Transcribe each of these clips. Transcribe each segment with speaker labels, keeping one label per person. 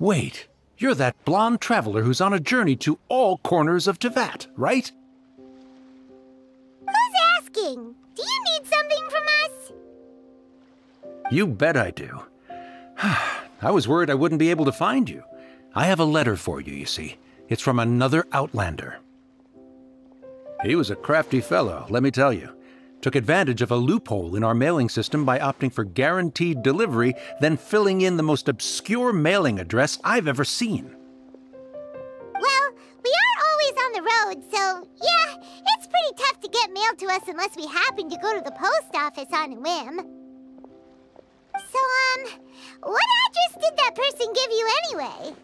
Speaker 1: Wait, you're that blonde traveler who's on a journey to all corners of Teyvat, right?
Speaker 2: Who's asking? Do you need something from us?
Speaker 1: You bet I do. I was worried I wouldn't be able to find you. I have a letter for you, you see. It's from another Outlander. He was a crafty fellow, let me tell you. Took advantage of a loophole in our mailing system by opting for guaranteed delivery, then filling in the most obscure mailing address I've ever seen.
Speaker 2: Well, we are always on the road, so yeah, it's pretty tough to get mail to us unless we happen to go to the post office on a whim. So, what address did that person give you anyway?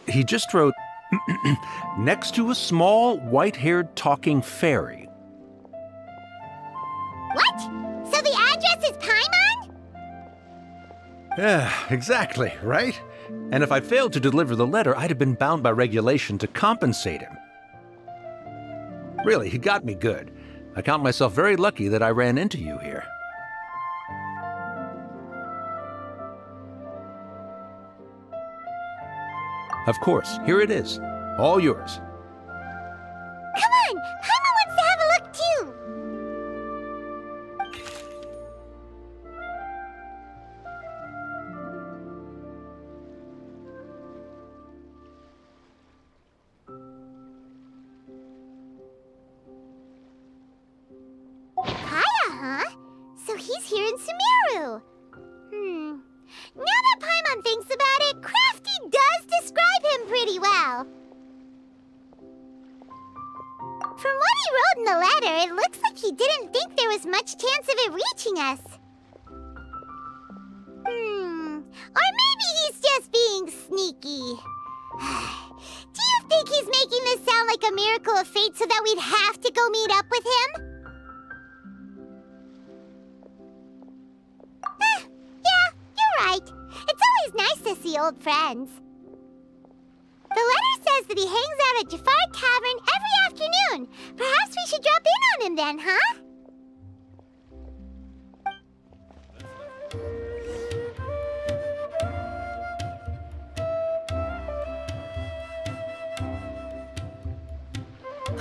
Speaker 1: He just wrote, next to a small, white-haired talking fairy.
Speaker 2: What? So the address is Paimon?
Speaker 1: Yeah, exactly, right? And if I failed to deliver the letter, I'd have been bound by regulation to compensate him. Really, he got me good. I count myself very lucky that I ran into you here. Of course, here it is. All yours.
Speaker 2: Come on! Paimon wants to have a look too! Khaenri'ah, huh? So he's here in Sumeru. Now that Paimon thinks about it, Crafty does describe him pretty well. From what he wrote in the letter, it looks like he didn't think there was much chance of it reaching us. Or maybe he's just being sneaky. Do you think he's making this sound like a miracle of fate so that we'd have to go meet up with him? Yeah, you're right. It's always nice to see old friends. The letter says that he hangs out at Jafar Tavern every afternoon. Perhaps we should drop in on him then, huh?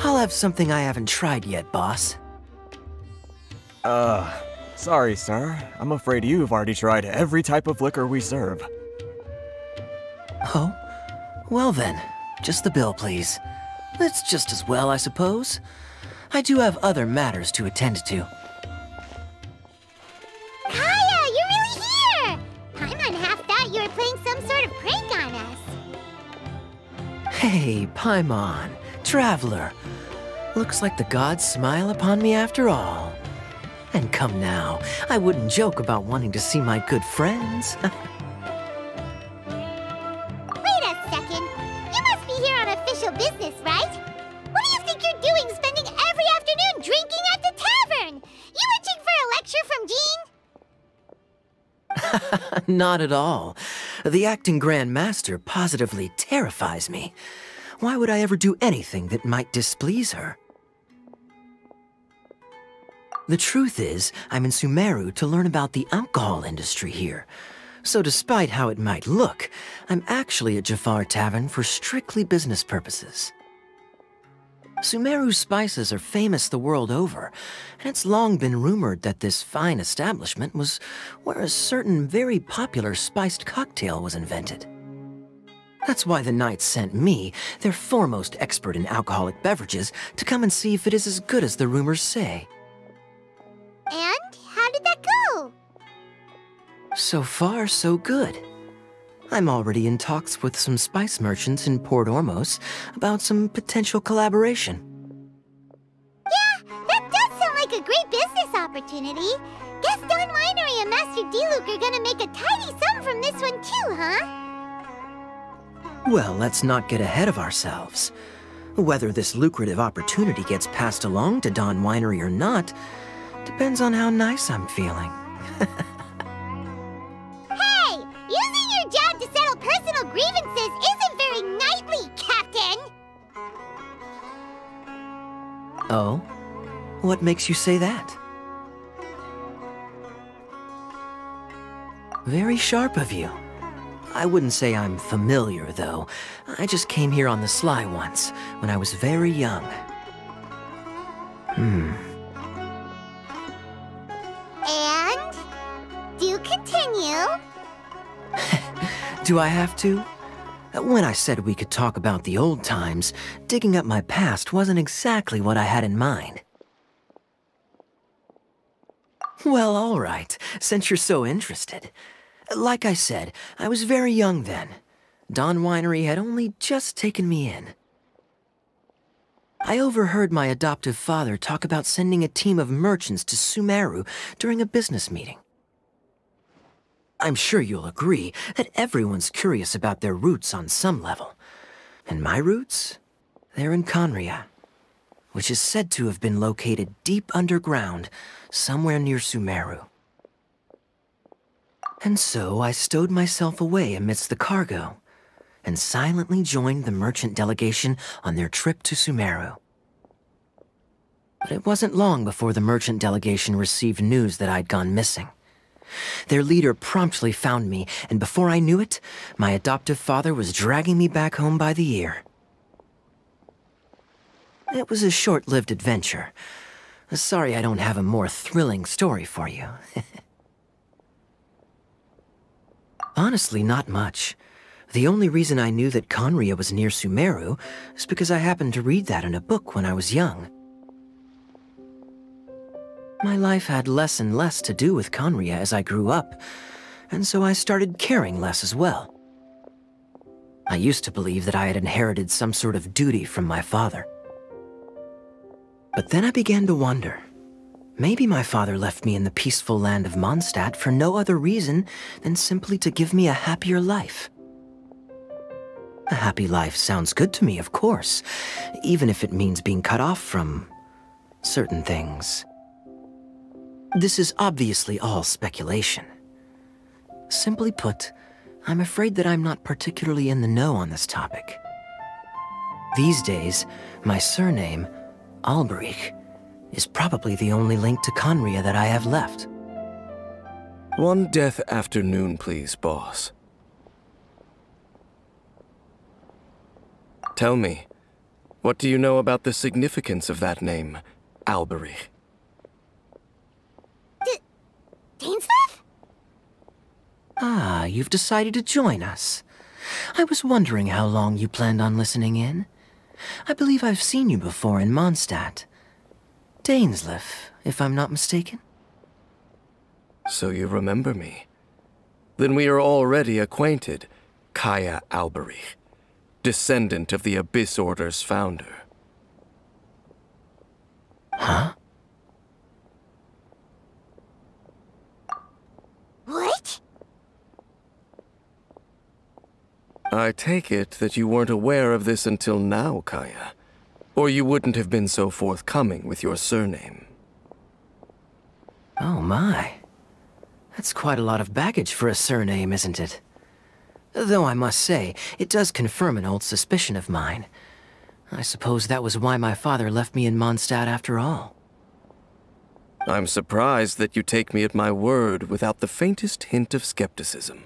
Speaker 3: I'll have something I haven't tried yet, boss.
Speaker 4: Sorry, sir. I'm afraid you've already tried every type of liquor we serve.
Speaker 3: Oh? Well then, just the bill, please. That's just as well, I suppose. I do have other matters to attend to.
Speaker 2: Kaya, you're really here! Paimon half thought you were playing some sort of prank on us.
Speaker 3: Hey, Paimon, traveler. Looks like the gods smile upon me after all. And come now, I wouldn't joke about wanting to see my good friends.
Speaker 2: Wait a second. You must be here on official business, right? What do you think you're doing spending every afternoon drinking at the tavern? You itching for a lecture from Jean?
Speaker 3: Not at all. The acting Grand Master positively terrifies me. Why would I ever do anything that might displease her? The truth is, I'm in Sumeru to learn about the alcohol industry here. So despite how it might look, I'm actually at Jafar Tavern for strictly business purposes. Sumeru's spices are famous the world over, and it's long been rumored that this fine establishment was where a certain very popular spiced cocktail was invented. That's why the Knights sent me, their foremost expert in alcoholic beverages, to come and see if it is as good as the rumors say.
Speaker 2: And how did that go?
Speaker 3: So far, so good. I'm already in talks with some spice merchants in Port Ormos about some potential collaboration.
Speaker 2: Yeah, that does sound like a great business opportunity. Guess Don Winery and Master D-Luke are gonna make a tidy sum from this one too, huh?
Speaker 3: Well, let's not get ahead of ourselves. Whether this lucrative opportunity gets passed along to Don Winery or not depends on how nice I'm feeling.
Speaker 2: Hey! Using your job to settle personal grievances isn't very knightly, Captain!
Speaker 3: Oh? What makes you say that? Very sharp of you. I wouldn't say I'm familiar, though. I just came here on the sly once, when I was very young.
Speaker 2: And? Do continue.
Speaker 3: Do I have to? When I said we could talk about the old times, digging up my past wasn't exactly what I had in mind. Well, all right, since you're so interested. Like I said, I was very young then. Dawn Winery had only just taken me in. I overheard my adoptive father talk about sending a team of merchants to Sumeru during a business meeting. I'm sure you'll agree that everyone's curious about their roots on some level. And my roots? They're in Khaenri'ah, which is said to have been located deep underground, somewhere near Sumeru. And so I stowed myself away amidst the cargo, and silently joined the merchant delegation on their trip to Sumeru. But it wasn't long before the merchant delegation received news that I'd gone missing. Their leader promptly found me, and before I knew it, my adoptive father was dragging me back home by the ear. It was a short-lived adventure. Sorry I don't have a more thrilling story for you. Honestly, not much. The only reason I knew that Khaenri'ah was near Sumeru is because I happened to read that in a book when I was young. My life had less and less to do with Khaenri'ah as I grew up, and so I started caring less as well. I used to believe that I had inherited some sort of duty from my father. But then I began to wonder. Maybe my father left me in the peaceful land of Mondstadt for no other reason than simply to give me a happier life. A happy life sounds good to me, of course, even if it means being cut off from certain things. This is obviously all speculation. Simply put, I'm afraid that I'm not particularly in the know on this topic. These days, my surname, Alberich, is probably the only link to Khaenri'ah that I have left.
Speaker 5: One death afternoon, please, boss. Tell me, what do you know about the significance of that name, Alberich?
Speaker 2: Dainsleif?
Speaker 3: Ah, you've decided to join us. I was wondering how long you planned on listening in. I believe I've seen you before in Mondstadt. Dainsleif, if I'm not mistaken.
Speaker 5: So you remember me. Then we are already acquainted, Kaya Alberich, descendant of the Abyss Order's founder.
Speaker 3: Huh?
Speaker 2: What?
Speaker 5: I take it that you weren't aware of this until now, Kaya. Or you wouldn't have been so forthcoming with your surname.
Speaker 3: Oh my. That's quite a lot of baggage for a surname, isn't it? Though I must say, it does confirm an old suspicion of mine. I suppose that was why my father left me in Mondstadt after all.
Speaker 5: I'm surprised that you take me at my word without the faintest hint of skepticism.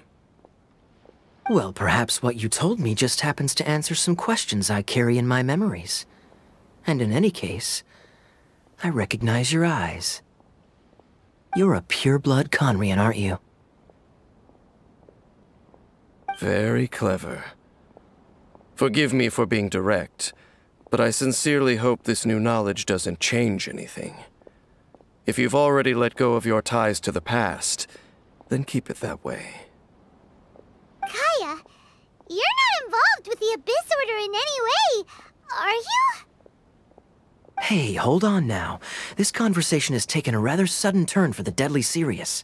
Speaker 3: Well, perhaps what you told me just happens to answer some questions I carry in my memories. And in any case, I recognize your eyes. You're a pure-blood Khaenri'ah, aren't you?
Speaker 5: Very clever. Forgive me for being direct, but I sincerely hope this new knowledge doesn't change anything. If you've already let go of your ties to the past, then keep it that way.
Speaker 2: Kaya, you're not involved with the Abyss Order in any way, are you?
Speaker 3: Hey, hold on now. This conversation has taken a rather sudden turn for the deadly serious.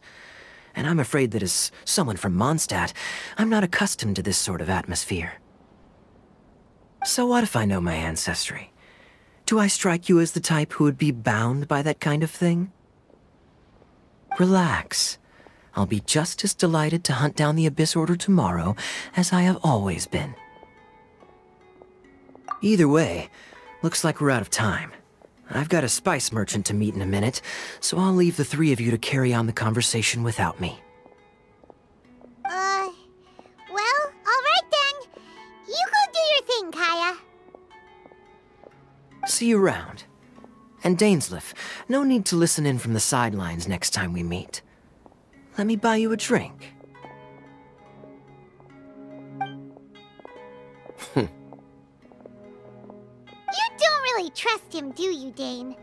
Speaker 3: And I'm afraid that as someone from Mondstadt, I'm not accustomed to this sort of atmosphere. So what if I know my ancestry? Do I strike you as the type who would be bound by that kind of thing? Relax. I'll be just as delighted to hunt down the Abyss Order tomorrow as I have always been. Either way, looks like we're out of time. I've got a spice merchant to meet in a minute, so I'll leave the three of you to carry on the conversation without me.
Speaker 2: Well,
Speaker 3: see you round. And Dainsleif, no need to listen in from the sidelines next time we meet. Let me buy you a drink.
Speaker 2: You don't really trust him, do you, Dane?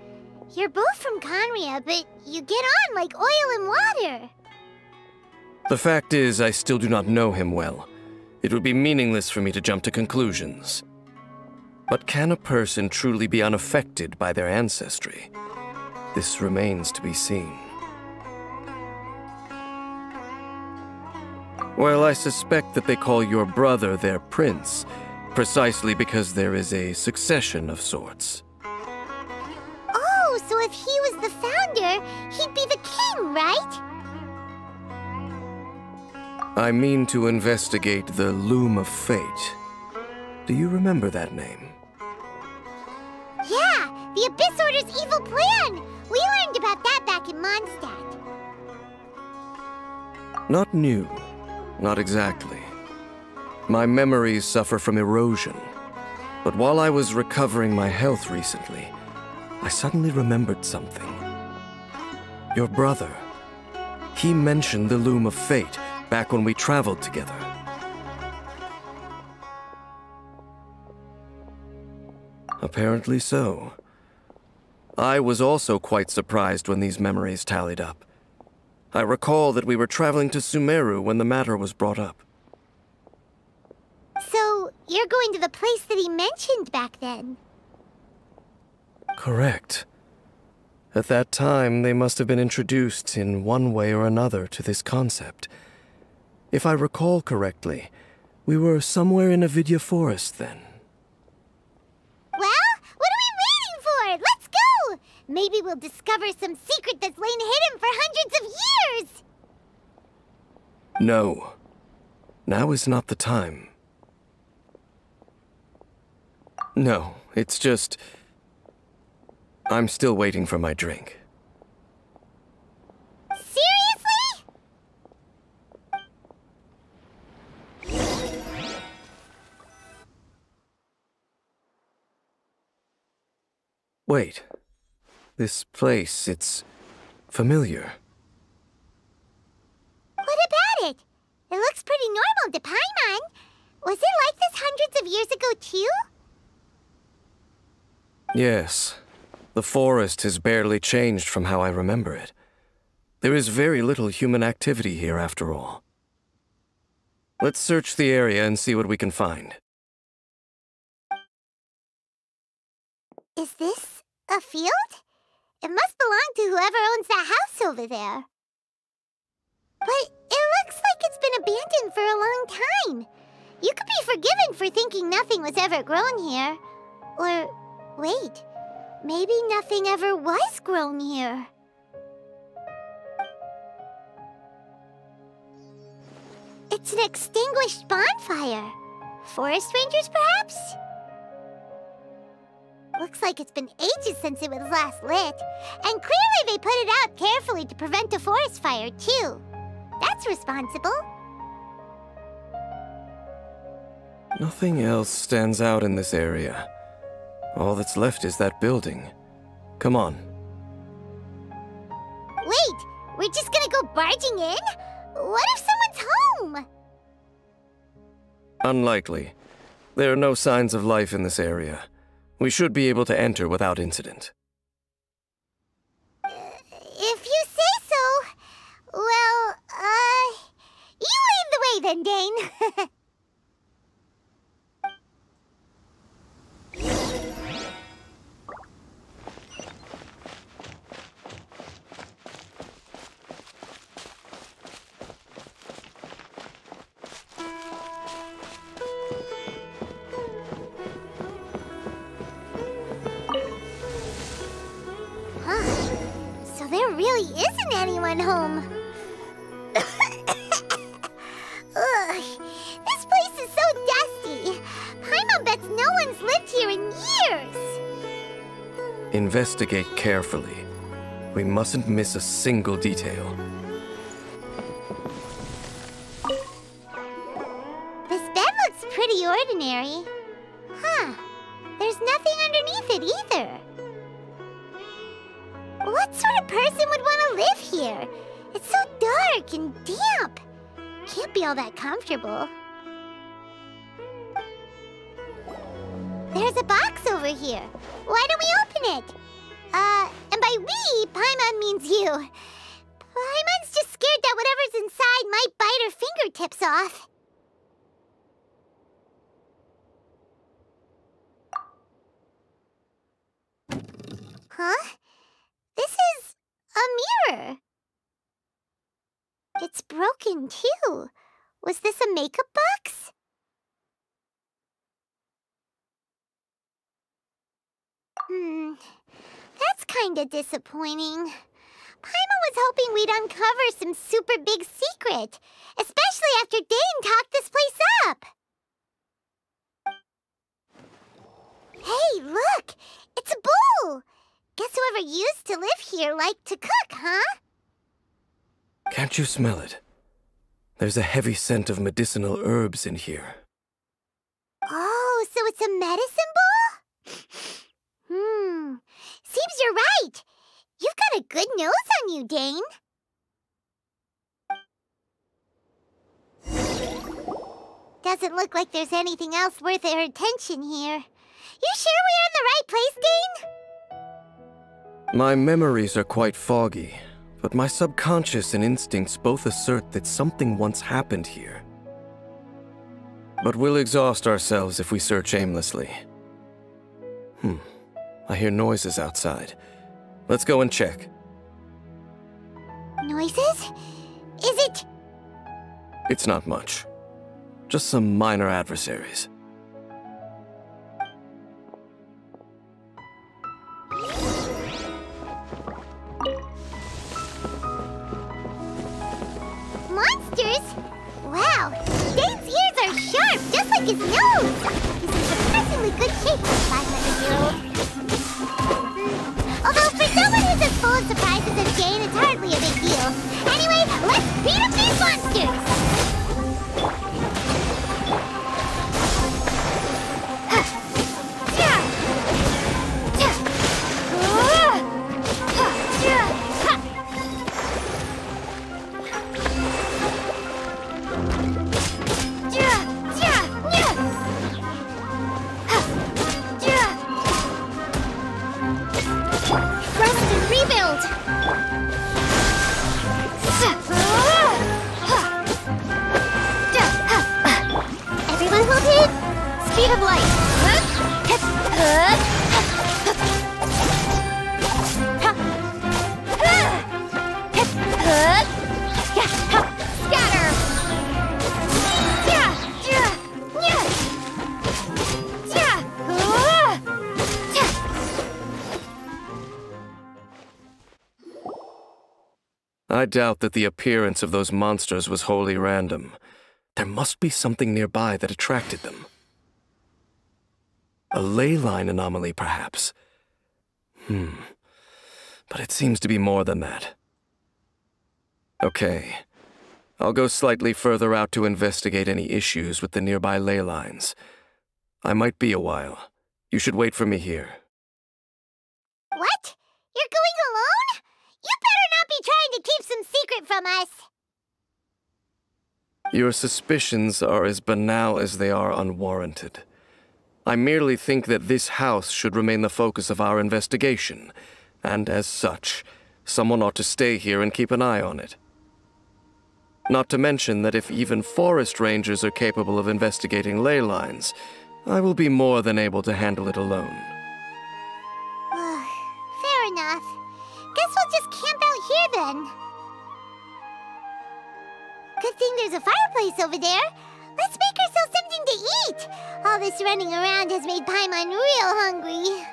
Speaker 2: You're both from Khaenri'ah, but you get on like oil and water.
Speaker 5: The fact is, I still do not know him well. It would be meaningless for me to jump to conclusions. But can a person truly be unaffected by their ancestry? This remains to be seen. Well, I suspect that they call your brother their prince, precisely because there is a succession of sorts.
Speaker 2: Oh, so if he was the founder, he'd be the king, right?
Speaker 5: I mean to investigate the Loom of Fate. Do you remember that name?
Speaker 2: Yeah, the Abyss Order's evil plan! We learned about that back in Mondstadt.
Speaker 5: Not new. Not exactly. My memories suffer from erosion. But while I was recovering my health recently, I suddenly remembered something. Your brother. He mentioned the Loom of Fate back when we traveled together. Apparently so. I was also quite surprised when these memories tallied up. I recall that we were traveling to Sumeru when the matter was brought up.
Speaker 2: So, you're going to the place that he mentioned back then?
Speaker 5: Correct. At that time, they must have been introduced in one way or another to this concept. If I recall correctly, we were somewhere in Avidya Forest then.
Speaker 2: Well, what are we waiting for? Let's go! Maybe we'll discover some secret that's lain hidden for hundreds of years!
Speaker 5: No. Now is not the time. No, it's just... I'm still waiting for my drink.
Speaker 2: Seriously?
Speaker 5: Wait. This place, it's familiar.
Speaker 2: What about it? It looks pretty normal to Paimon. Was it like this hundreds of years ago, too?
Speaker 5: Yes. The forest has barely changed from how I remember it. There is very little human activity here, after all. Let's search the area and see what we can find.
Speaker 2: Is this a field? It must belong to whoever owns that house over there. But it looks like it's been abandoned for a long time. You could be forgiven for thinking nothing was ever grown here. Or, wait, maybe nothing ever was grown here. It's an extinguished bonfire. Forest rangers, perhaps? Looks like it's been ages since it was last lit. And clearly they put it out carefully to prevent a forest fire, too. That's responsible.
Speaker 5: Nothing else stands out in this area. All that's left is that building. Come on.
Speaker 2: Wait, we're just gonna go barging in? What if someone's home?
Speaker 5: Unlikely. There are no signs of life in this area. We should be able to enter without incident.
Speaker 2: If you say so. Well, you lead the way then, Dane. So there really isn't anyone home. Ugh, this place is so dusty. Paimon bets no one's lived here in years.
Speaker 5: Investigate carefully. We mustn't miss a single detail.
Speaker 2: This bed looks pretty ordinary. Huh. There's nothing underneath it either. What sort of person would want to live here? It's so dark and damp. Can't be all that comfortable. There's a box over here. Why don't we open it? And by we, Paimon means you. Paimon's just scared that whatever's inside might bite her fingertips off. Huh? This is a mirror. It's broken, too. Was this a makeup box? That's kinda disappointing. Paimon was hoping we'd uncover some super big secret, especially after Dane talked this place up. Hey, look! It's a bowl! Guess whoever used to live here liked to cook, huh?
Speaker 5: Can't you smell it? There's a heavy scent of medicinal herbs in here.
Speaker 2: Oh, so it's a medicine bowl? Seems you're right. You've got a good nose on you, Dane. Doesn't look like there's anything else worth our attention here. You sure we're in the right place, Dane?
Speaker 5: My memories are quite foggy, but my subconscious and instincts both assert that something once happened here. But we'll exhaust ourselves if we search aimlessly. I hear noises outside. Let's go and check.
Speaker 2: Noises? Is it?
Speaker 5: It's not much. Just some minor adversaries.
Speaker 2: Monsters? Wow, Dane's ears are sharp, just like his nose. He's in surprisingly good shape for 500-year-old. Although for someone who's as full of surprises as Dane, it's hardly a big deal. Anyway, let's beat up these monsters!
Speaker 5: I doubt that the appearance of those monsters was wholly random. There must be something nearby that attracted them. A ley line anomaly, perhaps. But it seems to be more than that. Okay. I'll go slightly further out to investigate any issues with the nearby ley lines. I might be a while. You should wait for me here.
Speaker 2: What? You're going alone? You better not be trying to keep some secret from us.
Speaker 5: Your suspicions are as banal as they are unwarranted. I merely think that this house should remain the focus of our investigation, and as such, someone ought to stay here and keep an eye on it. Not to mention that if even forest rangers are capable of investigating ley lines, I will be more than able to handle it alone.
Speaker 2: Fair enough. Guess we'll just camp out here then. Good thing there's a fireplace over there. Let's make ourselves something to eat. All this running around has made Paimon real hungry.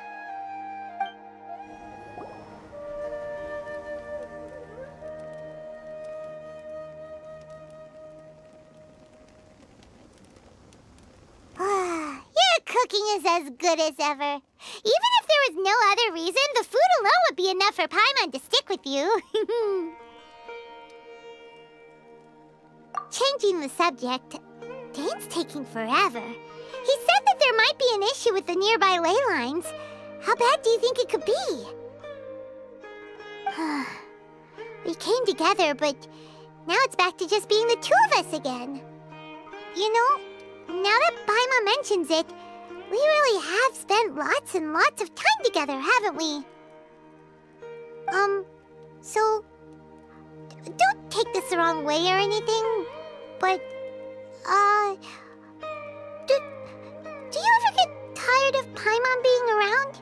Speaker 2: Your cooking is as good as ever. Even if there was no other reason, the food alone would be enough for Paimon to stick with you. Changing the subject, Dane's taking forever. He said that there might be an issue with the nearby ley lines. How bad do you think it could be? We came together, but now it's back to just being the two of us again. You know, now that Paimon mentions it, we really have spent lots and lots of time together, haven't we? So, don't take this the wrong way or anything, but, do you ever get tired of Paimon being around?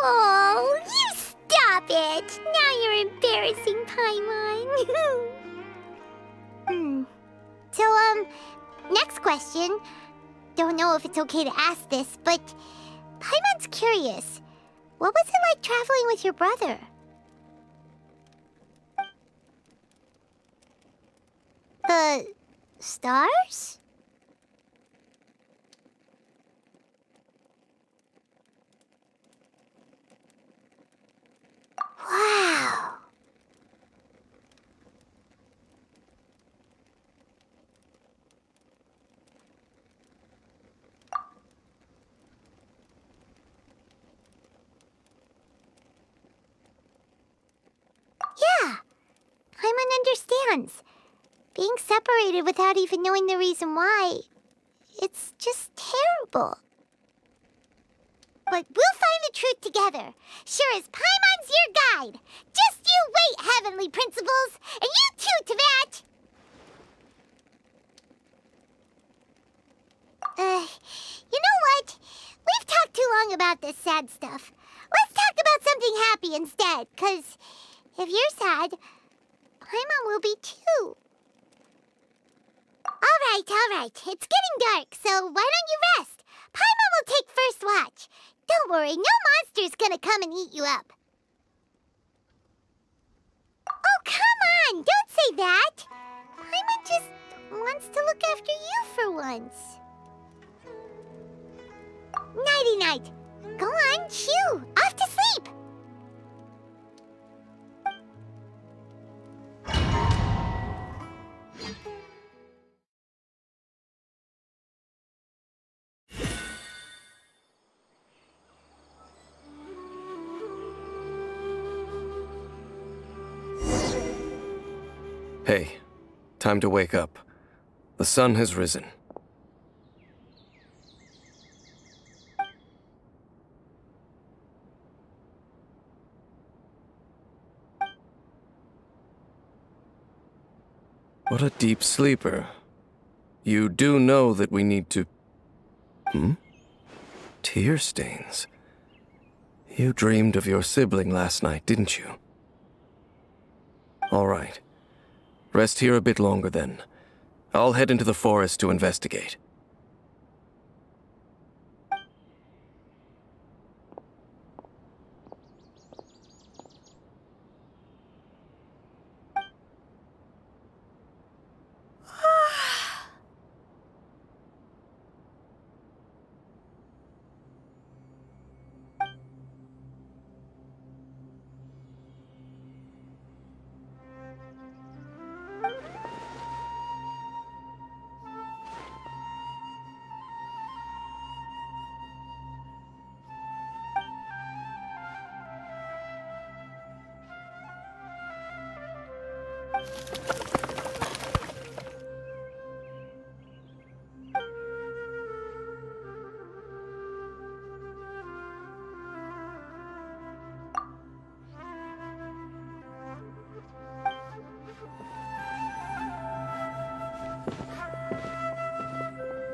Speaker 2: Oh, you stop it! Now you're embarrassing Paimon. So, next question. Don't know if it's okay to ask this, but Paimon's curious. What was it like traveling with your brother? The stars? Wow. Yeah, Paimon understands. Being separated without even knowing the reason why, it's just terrible. But we'll find the truth together. Sure as Paimon's your guide. Just you wait, Heavenly Principles! And you too, Teyvat! You know what? We've talked too long about this sad stuff. Let's talk about something happy instead, 'cause if you're sad, Paimon will be too. All right. It's getting dark, so why don't you rest? Paimon will take first watch. Don't worry, no monster's gonna come and eat you up. Oh, come on! Don't say that! Paimon just wants to look after you for once. Nighty-night. Go on, chew. Off to sleep.
Speaker 5: Hey, time to wake up. The sun has risen. What a deep sleeper. You do know that we need to... Tear stains. You dreamed of your sibling last night, didn't you? All right. Rest here a bit longer then. I'll head into the forest to investigate.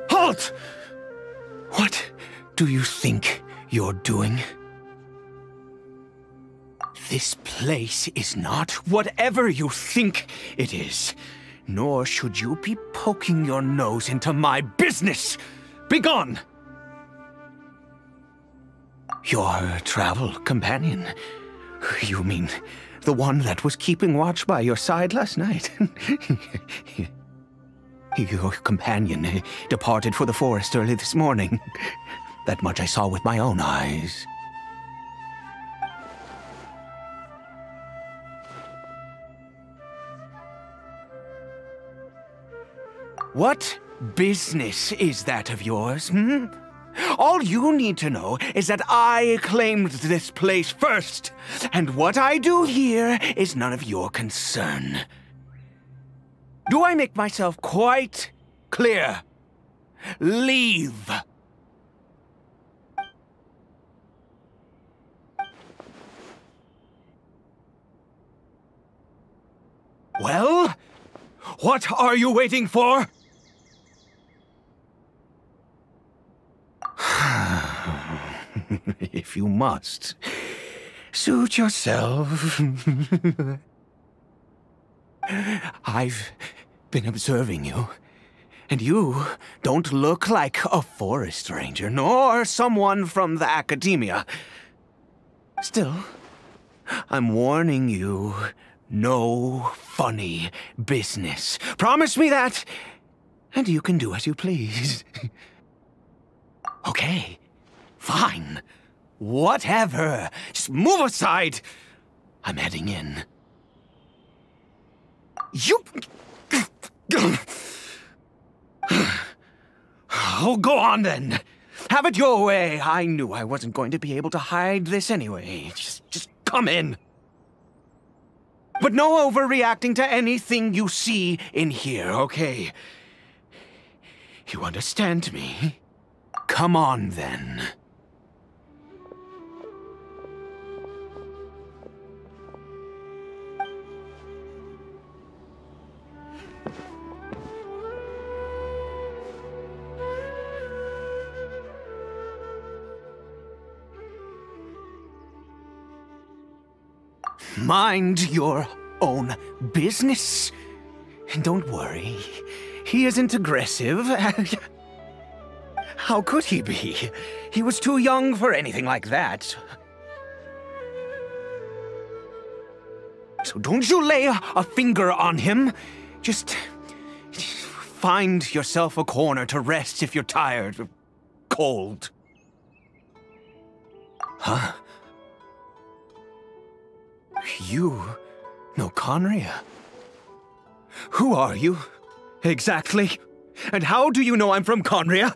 Speaker 1: Halt! What do you think you're doing? This place is not whatever you think it is. Nor should you be poking your nose into my business. Begone! Your travel companion. You mean the one that was keeping watch by your side last night? Your companion departed for the forest early this morning. That much I saw with my own eyes.
Speaker 6: What business is that of yours, hmm? All you need to know is that I claimed this place first, and what I do here is none of your concern. Do I make myself quite clear? Leave! Well, what are you waiting for? If you must, suit yourself. I've been observing you, and you don't look like a forest ranger, nor someone from the academia. Still, I'm warning you, no funny business. Promise me that, and you can do as you please. Okay, fine. Whatever. Just move aside. I'm heading in. You... Oh, go on then. Have it your way. I knew I wasn't going to be able to hide this anyway. Just come in. But no overreacting to anything you see in here, okay? You understand me? Come on, then. Mind your own business. And don't worry, he isn't aggressive. How could he be? He was too young for anything like that. So don't you lay a finger on him. Just find yourself a corner to rest if you're tired or cold. Huh? You know Khaenri'ah? Who are you, exactly? And how do you know I'm from Khaenri'ah?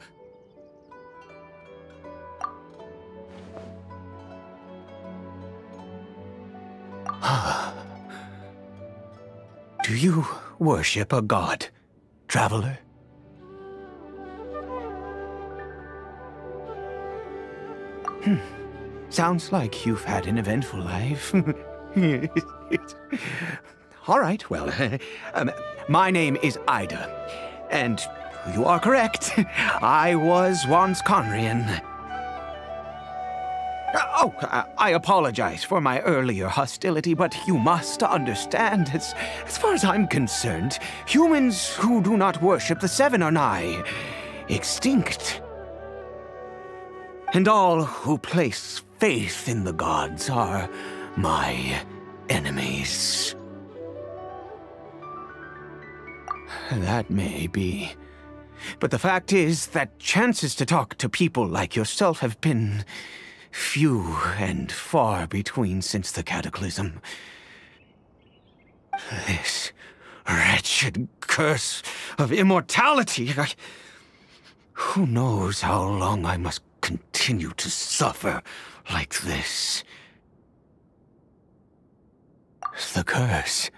Speaker 6: Do you worship a god, traveler? Sounds like you've had an eventful life. All right, well, my name is Ida, and you are correct. I was once Khaenri'ah. Oh, I apologize for my earlier hostility, but you must understand, as far as I'm concerned, humans who do not worship the Seven are nigh extinct. And all who place faith in the gods are my enemies. That may be. But the fact is that chances to talk to people like yourself have been few and far between since the cataclysm. This wretched curse of immortality. Who knows how long I must continue to suffer like this? The curse.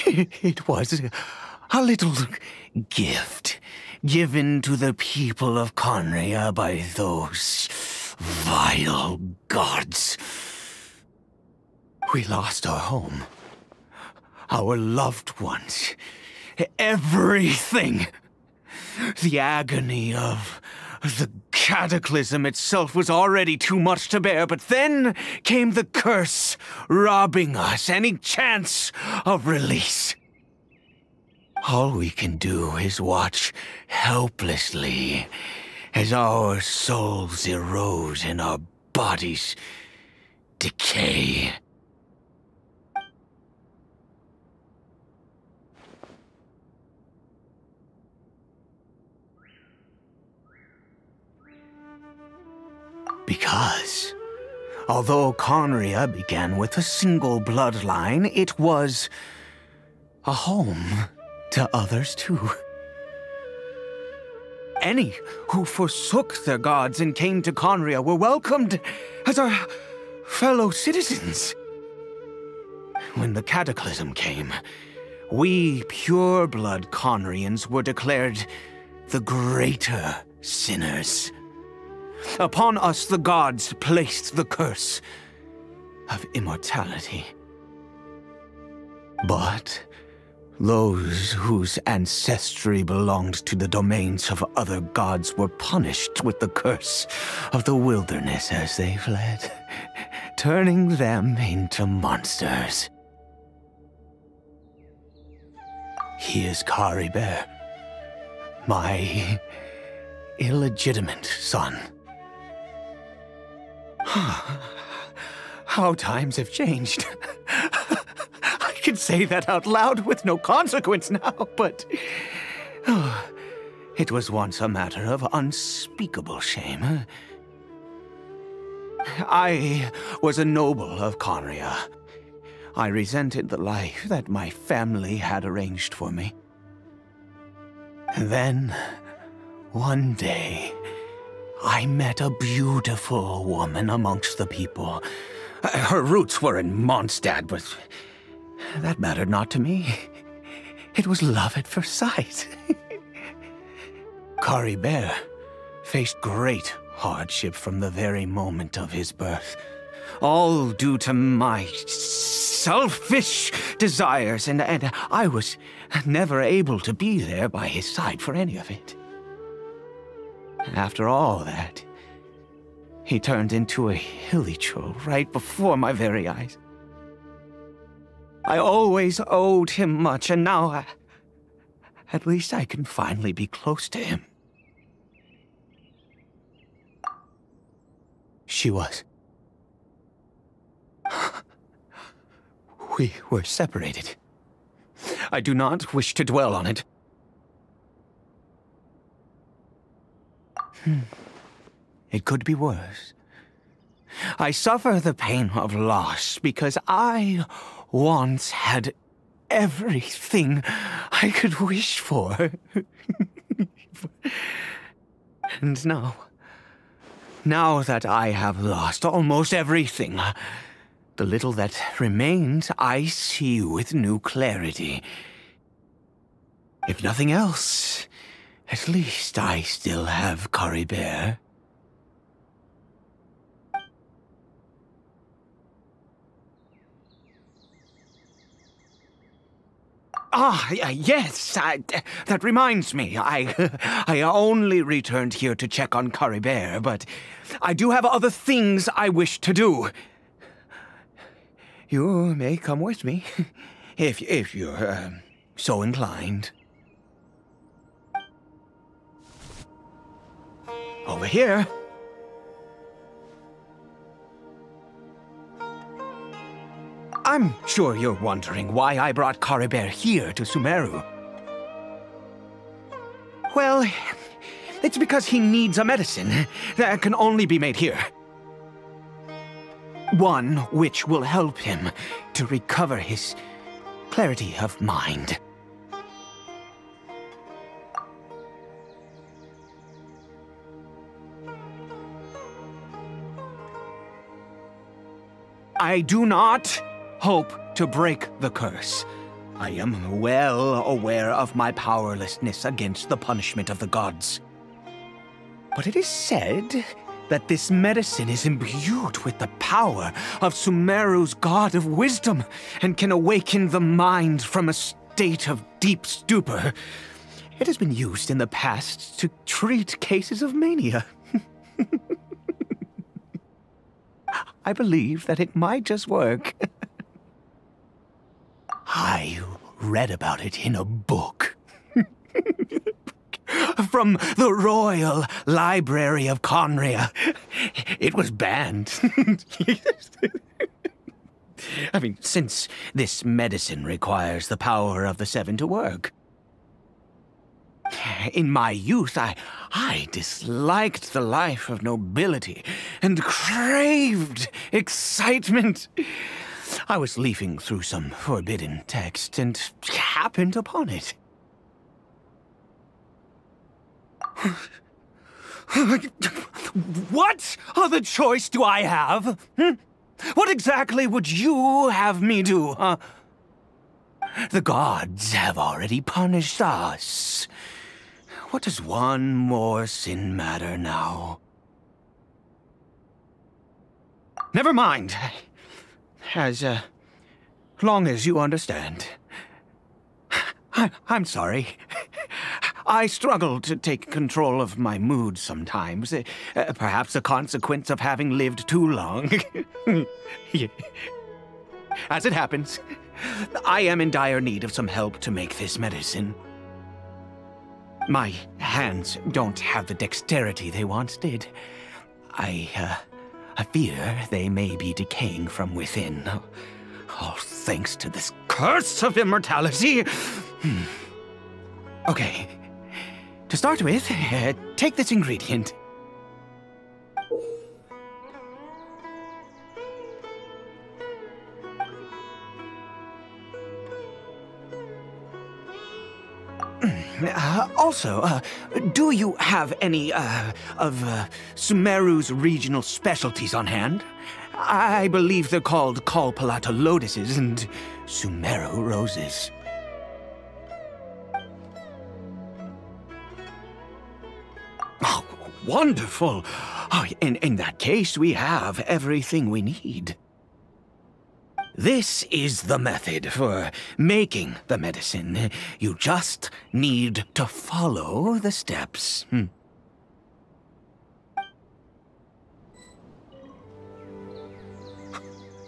Speaker 6: It was a little gift given to the people of Khaenri'ah by those vile gods. We lost our home, our loved ones, everything. The agony of the cataclysm itself was already too much to bear, but then came the curse, robbing us any chance of release. All we can do is watch helplessly as our souls erode and our bodies decay. Because, although Khaenri'ah began with a single bloodline, it was a home to others too. Any who forsook their gods and came to Khaenri'ah were welcomed as our fellow citizens. When the cataclysm came, we pure-blood Khaenri'ahns were declared the greater sinners. Upon us the gods placed the curse of immortality. But those whose ancestry belonged to the domains of other gods were punished with the curse of the wilderness as they fled, turning them into monsters. He is Caribert, my illegitimate son. How times have changed. I can say that out loud with no consequence now, but it was once a matter of unspeakable shame. I was a noble of Khaenri'ah. I resented the life that my family had arranged for me. And then, one day, I met a beautiful woman amongst the people. Her roots were in Mondstadt, but that mattered not to me. It was love at first sight. Caribert faced great hardship from the very moment of his birth, all due to my selfish desires, and I was never able to be there by his side for any of it. After all that, he turned into a hilly troll right before my very eyes. I always owed him much, and now at least I can finally be close to him. She was. We were separated. I do not wish to dwell on it. It could be worse. I suffer the pain of loss because I once had everything I could wish for. And now that I have lost almost everything, the little that remains I see with new clarity. If nothing else, at least I still have Caribert. Yes, that reminds me. I only returned here to check on Caribert, but I do have other things I wish to do. You may come with me, if you're so inclined. Over here. I'm sure you're wondering why I brought Caribert here to Sumeru. Well, it's because he needs a medicine that can only be made here. One which will help him to recover his clarity of mind. I do not hope to break the curse. I am well aware of my powerlessness against the punishment of the gods. But it is said that this medicine is imbued with the power of Sumeru's god of wisdom and can awaken the mind from a state of deep stupor. It has been used in the past to treat cases of mania. I believe that it might just work. I read about it in a book. From the Royal Library of Khaenri'ah. It was banned. I mean, since this medicine requires the power of the Seven to work. In my youth, I disliked the life of nobility and craved excitement. I was leafing through some forbidden text and happened upon it. What other choice do I have? What exactly would you have me do, huh? The gods have already punished us. What does one more sin matter now? Never mind. As long as you understand. I'm sorry. I struggle to take control of my mood sometimes. Perhaps a consequence of having lived too long. Yeah. As it happens, I am in dire need of some help to make this medicine. My hands don't have the dexterity they once did. I fear they may be decaying from within. All thanks to this curse of immortality. Okay. To start with, take this ingredient. Also, do you have any, of Sumeru's regional specialties on hand? I believe they're called Kalpalata lotuses and Sumeru roses. Oh, wonderful! Oh, in that case, we have everything we need. This is the method for making the medicine. You just need to follow the steps.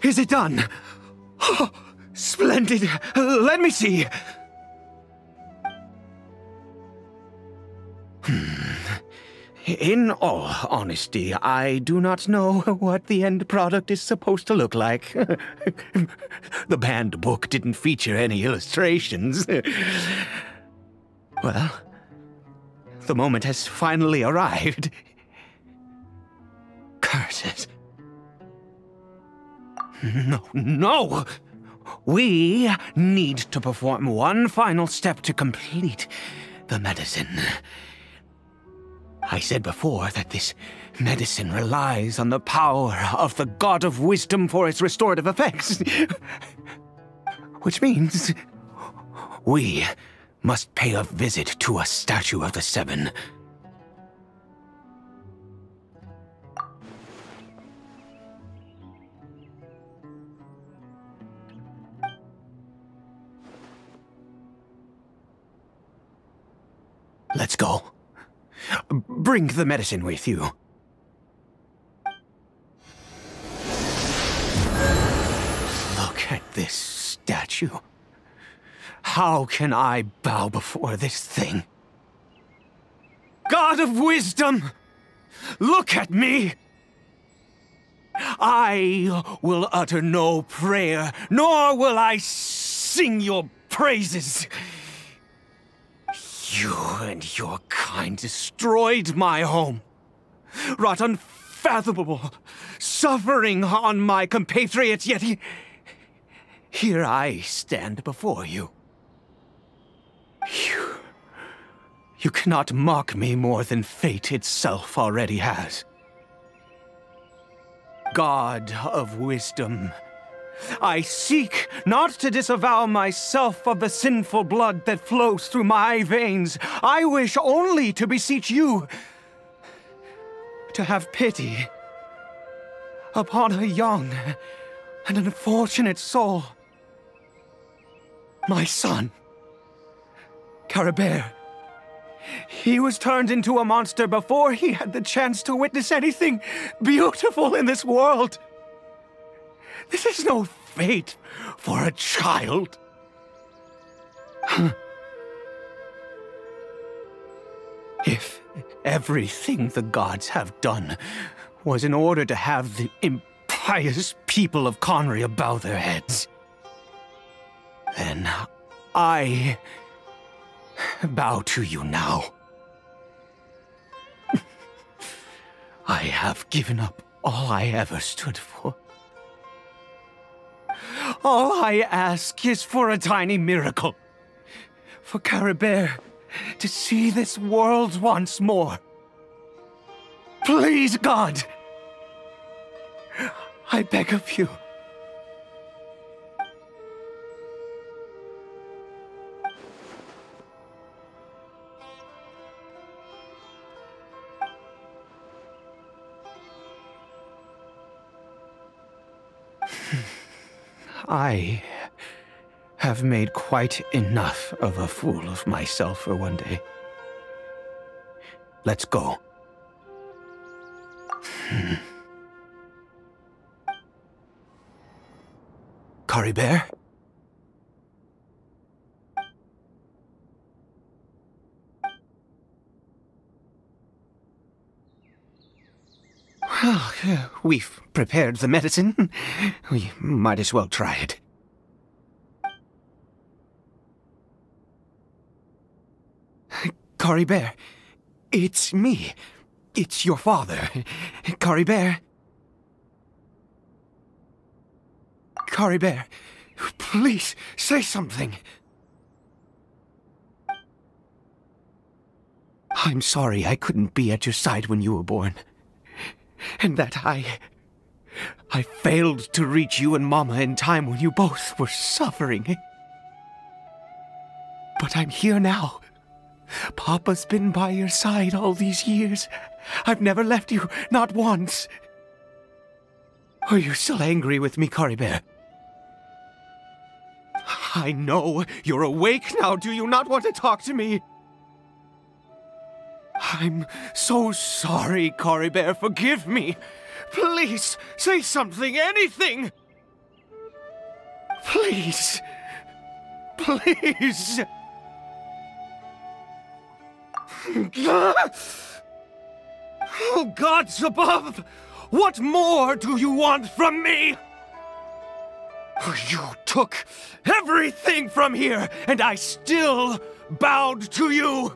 Speaker 6: Is it done? Oh, splendid! Let me see! In all honesty, I do not know what the end product is supposed to look like. The banned book didn't feature any illustrations. Well, the moment has finally arrived. Curses. No! We need to perform one final step to complete the medicine. I said before that this medicine relies on the power of the God of Wisdom for its restorative effects. Which means we must pay a visit to a statue of the Seven. Let's go. Bring the medicine with you. Look at this statue. How can I bow before this thing? God of Wisdom! Look at me! I will utter no prayer, nor will I sing your praises. You and your kind destroyed my home, wrought unfathomable suffering on my compatriots, yet here I stand before you. You cannot mock me more than fate itself already has. God of Wisdom, I seek not to disavow myself of the sinful blood that flows through my veins. I wish only to beseech you to have pity upon a young and unfortunate soul. My son, Caribert. He was turned into a monster before he had the chance to witness anything beautiful in this world. This is no fate for a child. If everything the gods have done was in order to have the impious people of Khaenri'ah bow their heads, then I bow to you now. I have given up all I ever stood for. All I ask is for a tiny miracle. For Caribert to see this world once more. Please, God, I beg of you. I have made quite enough of a fool of myself for one day. Let's go. Caribert? Well, we've prepared the medicine. We might as well try it. Caribert, it's me. It's your father. Caribert. Caribert, please, say something. I'm sorry I couldn't be at your side when you were born. And that I failed to reach you and Mama in time when you both were suffering. But I'm here now. Papa's been by your side all these years. I've never left you, not once. Are you still angry with me, Caribert? I know you're awake now. Do you not want to talk to me? I'm so sorry, Caribert. Forgive me. Please, say something, anything. Please. Please. Oh, gods above! What more do you want from me? You took everything from here, and I still bowed to you.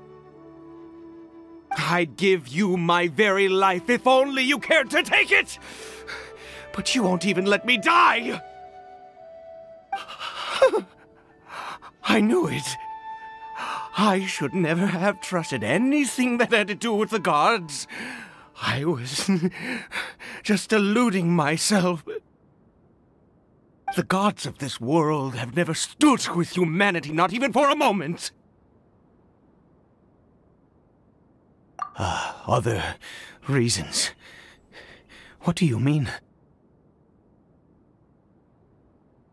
Speaker 6: I'd give you my very life if only you cared to take it! But you won't even let me die! I knew it. I should never have trusted anything that had to do with the gods. I was just deluding myself. The gods of this world have never stood with humanity, not even for a moment. Other reasons. What do you mean?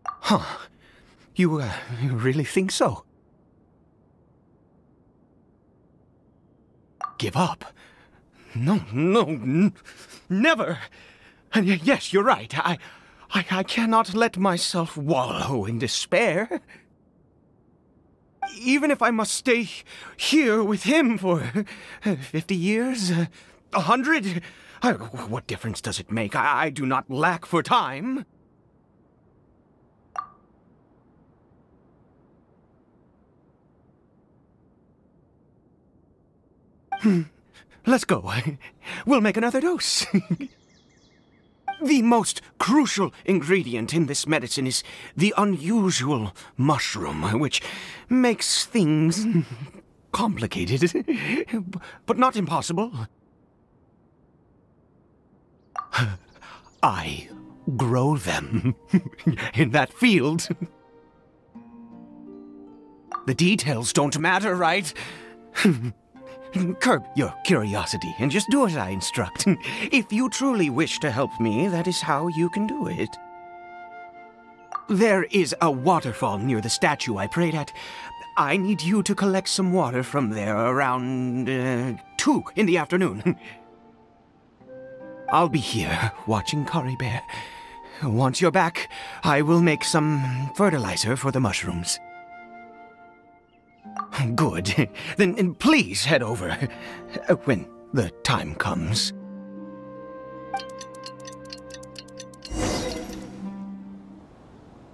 Speaker 6: Huh. You really think so? Give up? No, never. And yes, you're right. I cannot let myself wallow in despair. Even if I must stay here with him for 50 years, 100, what difference does it make? I do not lack for time. Let's go. We'll make another dose. The most crucial ingredient in this medicine is the unusual mushroom, which makes things complicated, but not impossible. I grow them in that field. The details don't matter, right? Curb your curiosity and just do as I instruct. If you truly wish to help me, that is how you can do it. There is a waterfall near the statue I prayed at. I need you to collect some water from there around 2 in the afternoon. I'll be here watching Caribert. Once you're back, I will make some fertilizer for the mushrooms. Good. Then please head over when the time comes.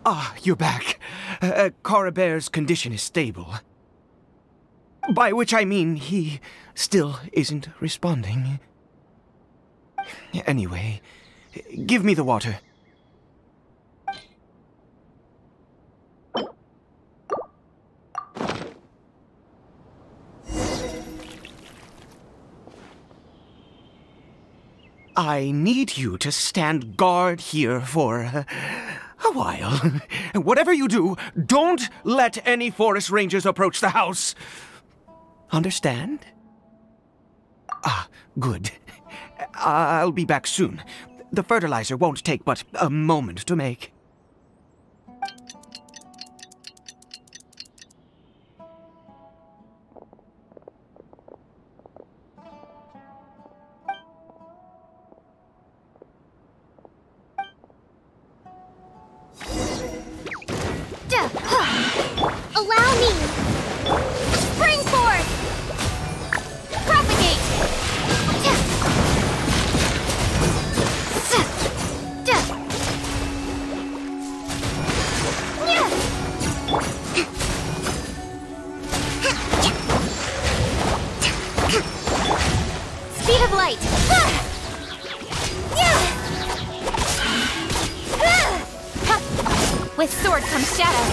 Speaker 6: Ah, you're back. Caribert's condition is stable. By which I mean he still isn't responding. Anyway, give me the water. I need you to stand guard here for a while. Whatever you do, don't let any forest rangers approach the house. Understand? Ah, good. I'll be back soon. The fertilizer won't take but a moment to make.
Speaker 2: Allow me! Spring forth! Propagate! Speed of light! With sword comes shadow.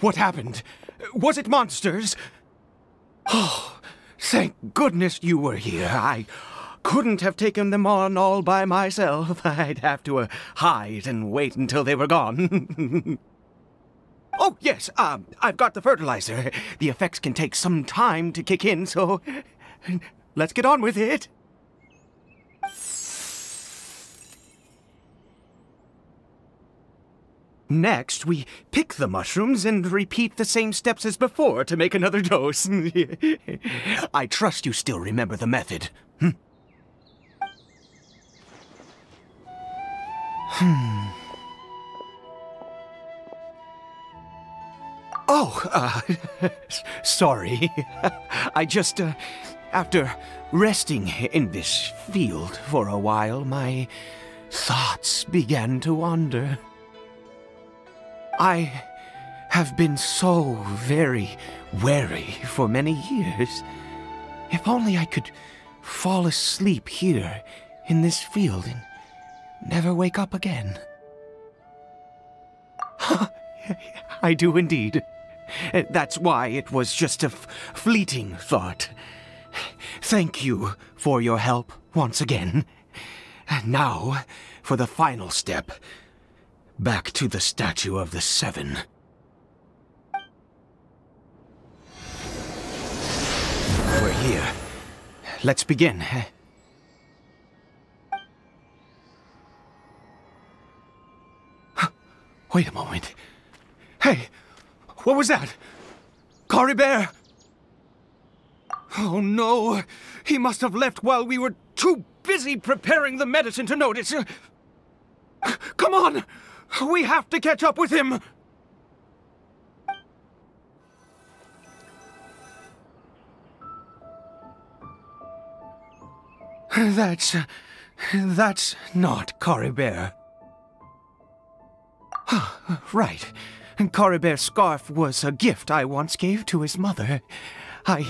Speaker 6: What happened? Was it monsters? Oh, thank goodness you were here. I couldn't have taken them on all by myself. I'd have to hide and wait until they were gone. Oh, yes, I've got the fertilizer. The effects can take some time to kick in, so let's get on with it. Next, we pick the mushrooms and repeat the same steps as before to make another dose. I trust you still remember the method. Oh, sorry. I just, after resting in this field for a while, my thoughts began to wander. I have been so very wary for many years. If only I could fall asleep here in this field and never wake up again. I do indeed. That's why it was just a fleeting thought. Thank you for your help once again. And now for the final step. Back to the Statue of the Seven. We're here. Let's begin. Wait a moment. Hey, what was that? Caribert! Oh no, he must have left while we were too busy preparing the medicine to notice. Come on! We have to catch up with him! That's not Caribert. Right. Caribert's scarf was a gift I once gave to his mother. I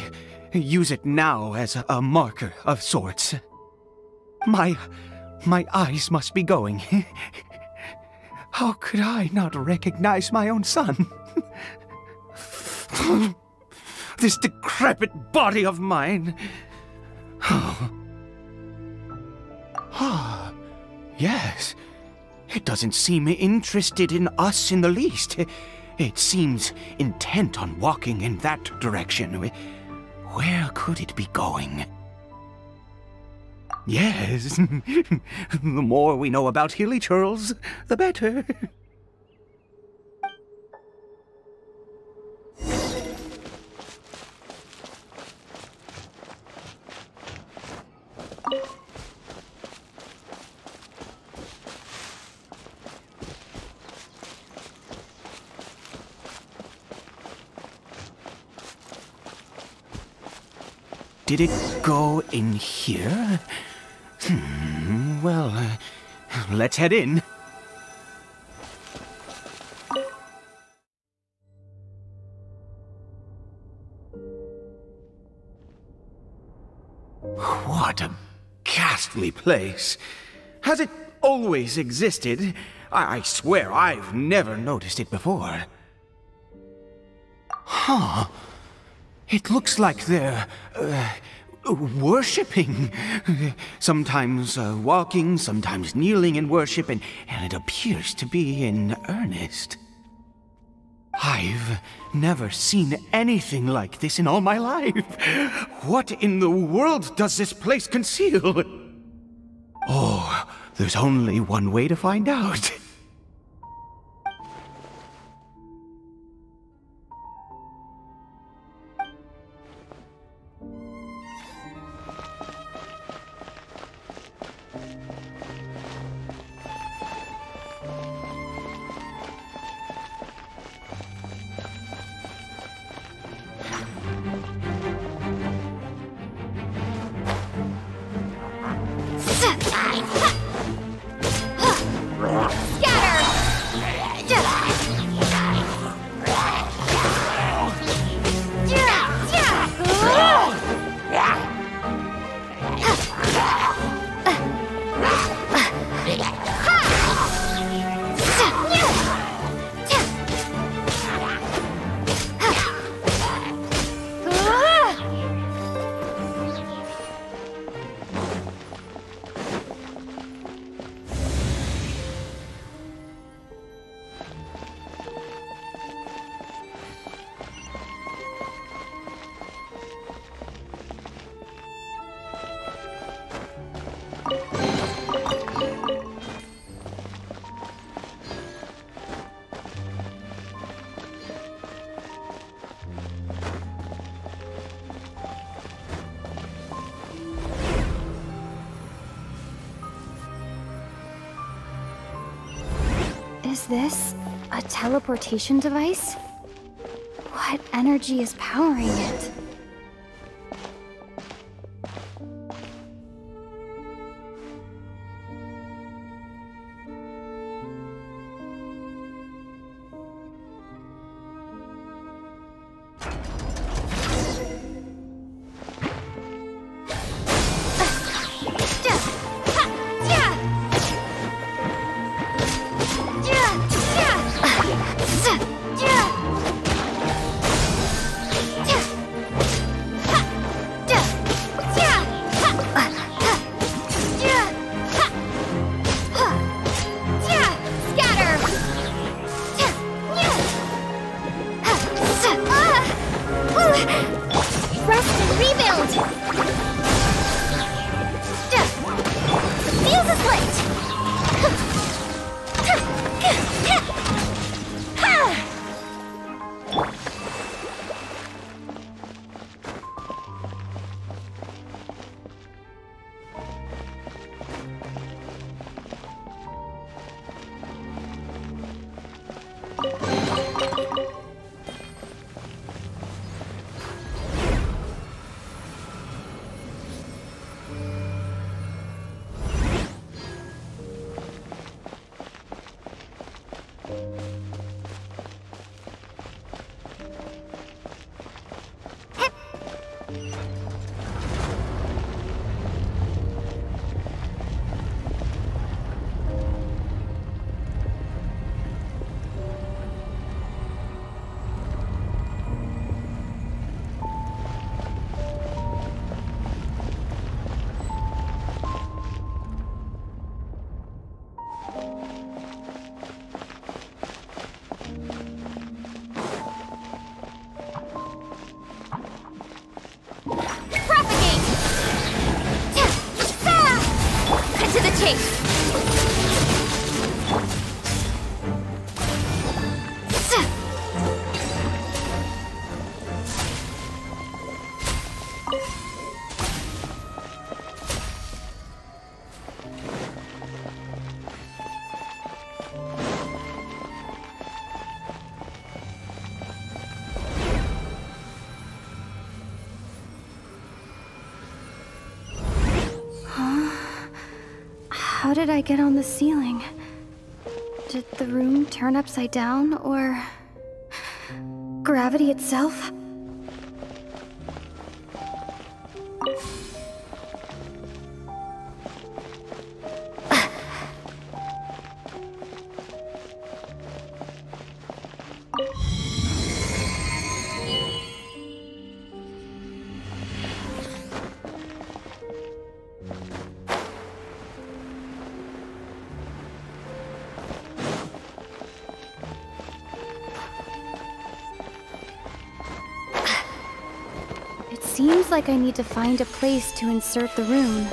Speaker 6: use it now as a marker of sorts. My eyes must be going. How could I not recognize my own son? This decrepit body of mine. Yes. It doesn't seem interested in us in the least. It seems intent on walking in that direction. Where could it be going? Yes. The more we know about Hilly Churls, the better. did it go in here? Well, let's head in. What a ghastly place. Has it always existed? I swear I've never noticed it before. Huh. It looks like they're, worshipping. Sometimes walking, sometimes kneeling in worship, and it appears to be in earnest. I've never seen anything like this in all my life. What in the world does this place conceal? Oh, there's only one way to find out.
Speaker 7: Is this a teleportation device? What energy is powering it? How did I get on the ceiling? Did the room turn upside down, or gravity itself? Seems like I need to find a place to insert the rune.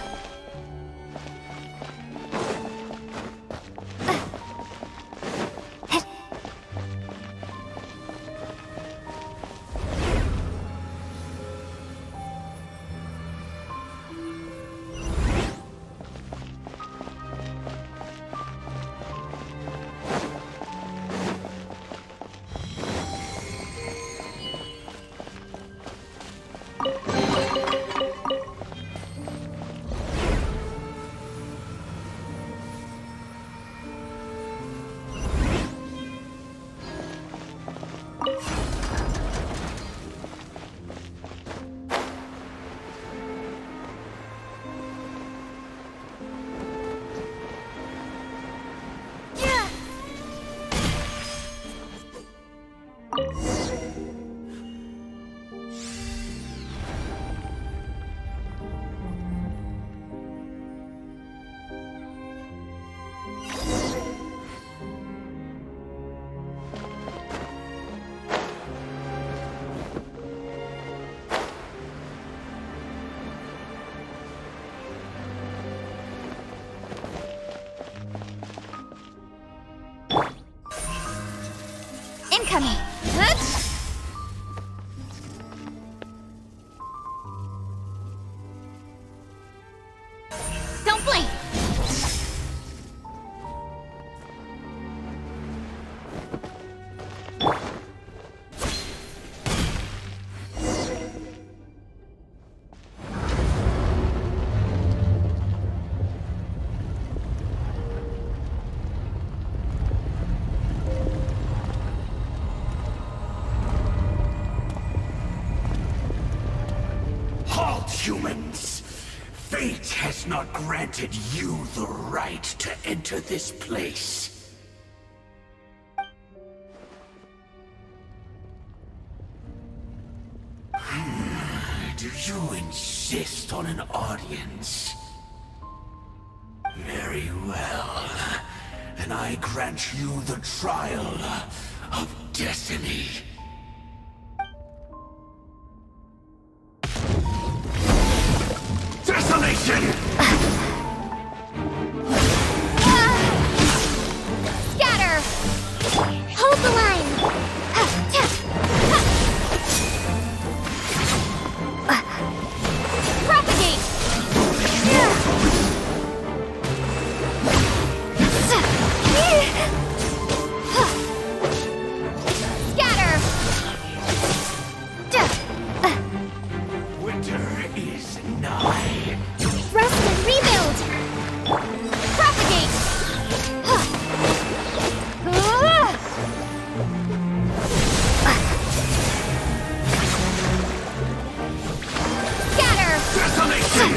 Speaker 7: Incoming! Don't blink!
Speaker 8: Humans, fate has not granted you the right to enter this place. Do you insist on an audience? Very well. Then I grant you the trial of destiny. Desolation!
Speaker 2: Scatter! Hold the line! Propagate! Scatter!
Speaker 8: Winter is nigh.
Speaker 2: Rest and rebuild! Propagate! Scatter!
Speaker 8: Desolation!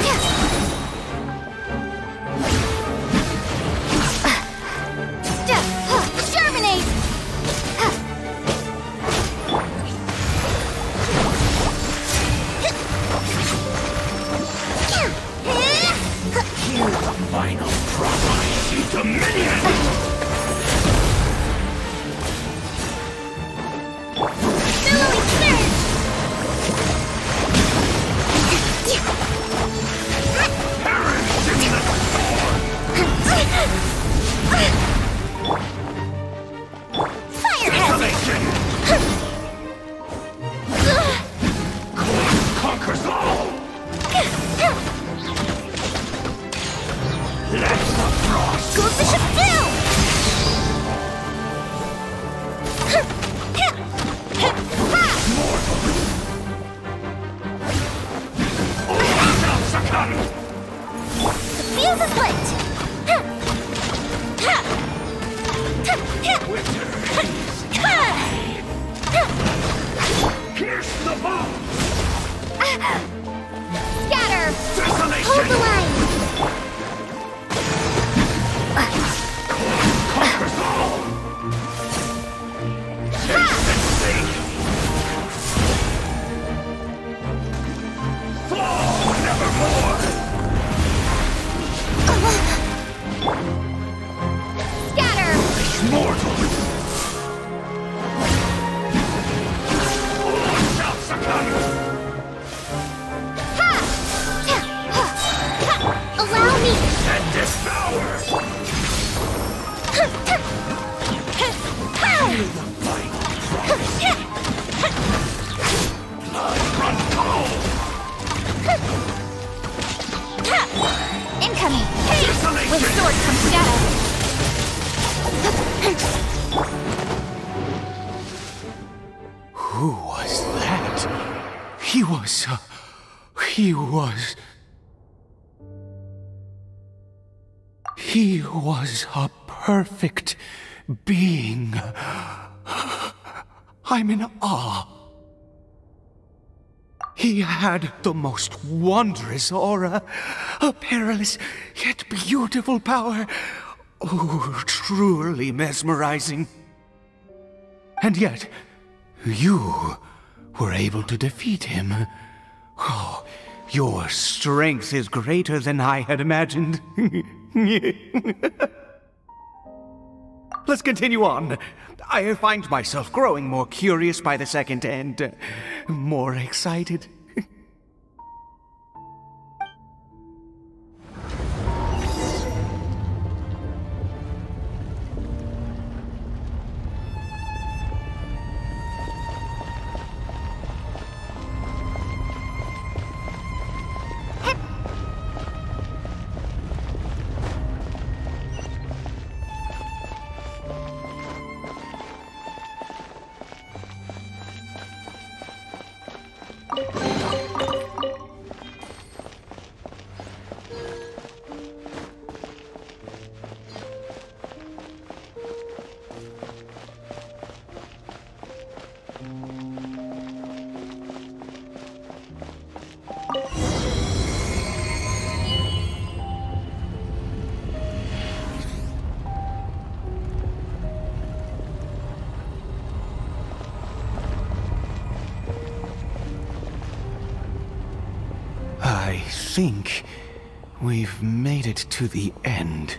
Speaker 2: Germinate!
Speaker 8: Hear the final cry, Dominion!
Speaker 2: Billowing surge!
Speaker 8: Perish in the
Speaker 2: Firehead!
Speaker 8: desolation! Conquers all! Let the frost
Speaker 2: Goes the ship down!
Speaker 8: succumb!
Speaker 2: The fuse is lit!
Speaker 7: incoming! With sword comes shadow!
Speaker 6: Who was that? He was a perfect being. I'm in awe. He had the most wondrous aura, a perilous yet beautiful power. Oh, truly mesmerizing. And yet, you were able to defeat him. Oh, your strength is greater than I had imagined. Let's continue on. I find myself growing more curious by the second and more excited. I think we've made it to the end.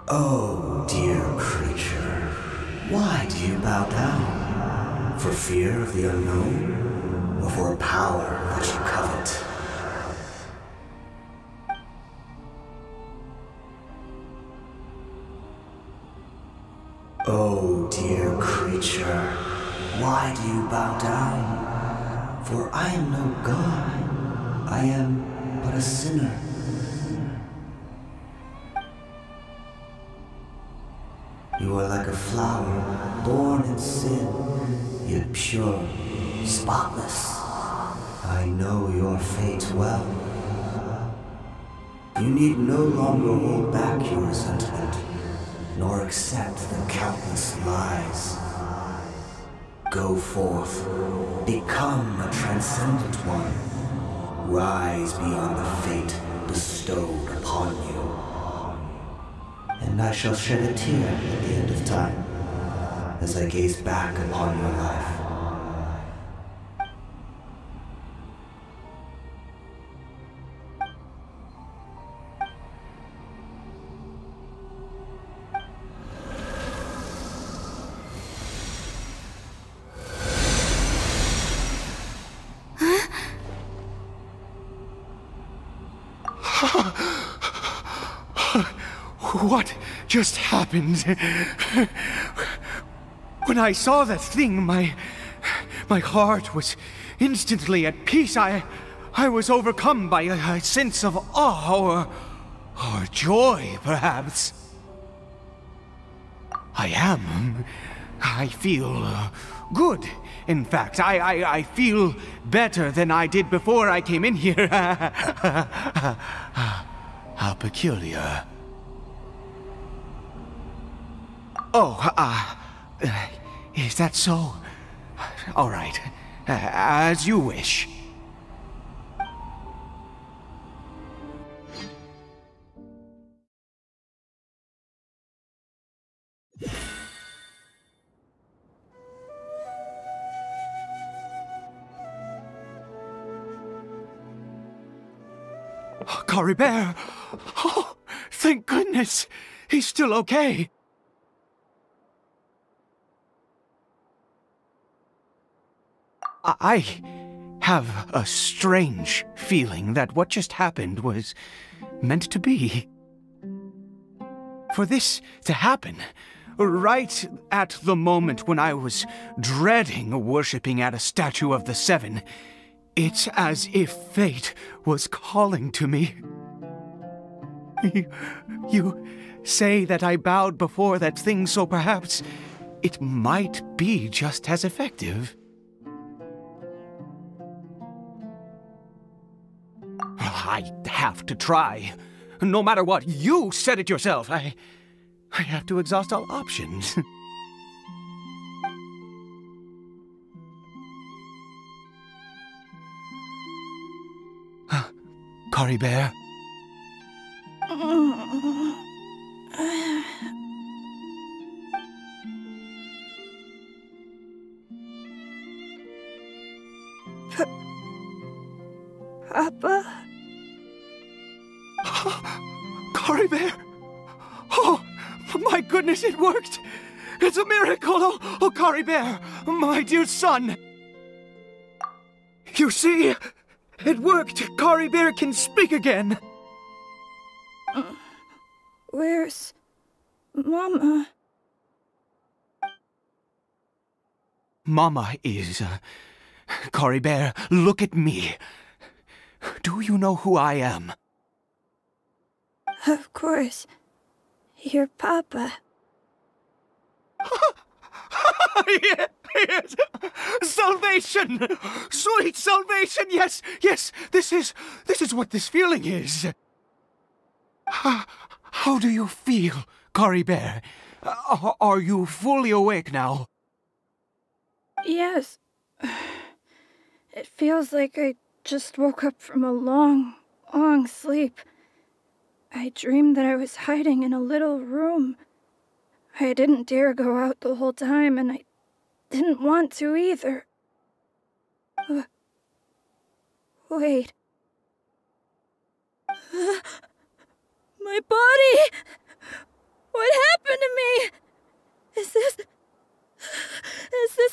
Speaker 8: Oh, dear creature, why do you bow down? For fear of the unknown? Or for a power that you covet? Oh, dear creature, why do you bow down? For I am no god, I am but a sinner. You are like a flower, born in sin, yet pure, spotless. I know your fate well. You need no longer hold back your resentment, nor accept the countless lies. Go forth, become a transcendent one. Rise beyond the fate bestowed upon you. And I shall shed a tear at the end of time, as I gaze back upon your life.
Speaker 6: What just happened? When I saw that thing, my heart was instantly at peace. I was overcome by a sense of awe or joy, perhaps. I feel good. In fact, I feel better than I did before I came in here. How peculiar. Oh, is that so? All right, as you wish. Caribert! Oh, thank goodness! He's still okay! I have a strange feeling that what just happened was meant to be. For this to happen, right at the moment when I was dreading worshipping at a statue of the Seven, it's as if fate was calling to me. You say that I bowed before that thing, so perhaps it might be just as effective. I have to try. No matter what, you said it yourself. I have to exhaust all options. Caribert.
Speaker 9: Papa?
Speaker 6: Caribert! Oh, my goodness, it worked! It's a miracle! Oh, Caribert, my dear son! You see? It worked! Caribert can speak again!
Speaker 9: Where's Mama?
Speaker 6: Mama is... Caribert, look at me. Do you know who I am?
Speaker 9: Of course. Your Papa.
Speaker 6: Yes! Salvation! Sweet salvation! Yes, yes! This is what this feeling is. How do you feel, Caribert? Are you fully awake now?
Speaker 9: Yes. It feels like I just woke up from a long, long sleep. I dreamed that I was hiding in a little room. I didn't dare go out the whole time, and I didn't want to either. Wait. My body! What happened to me? Is this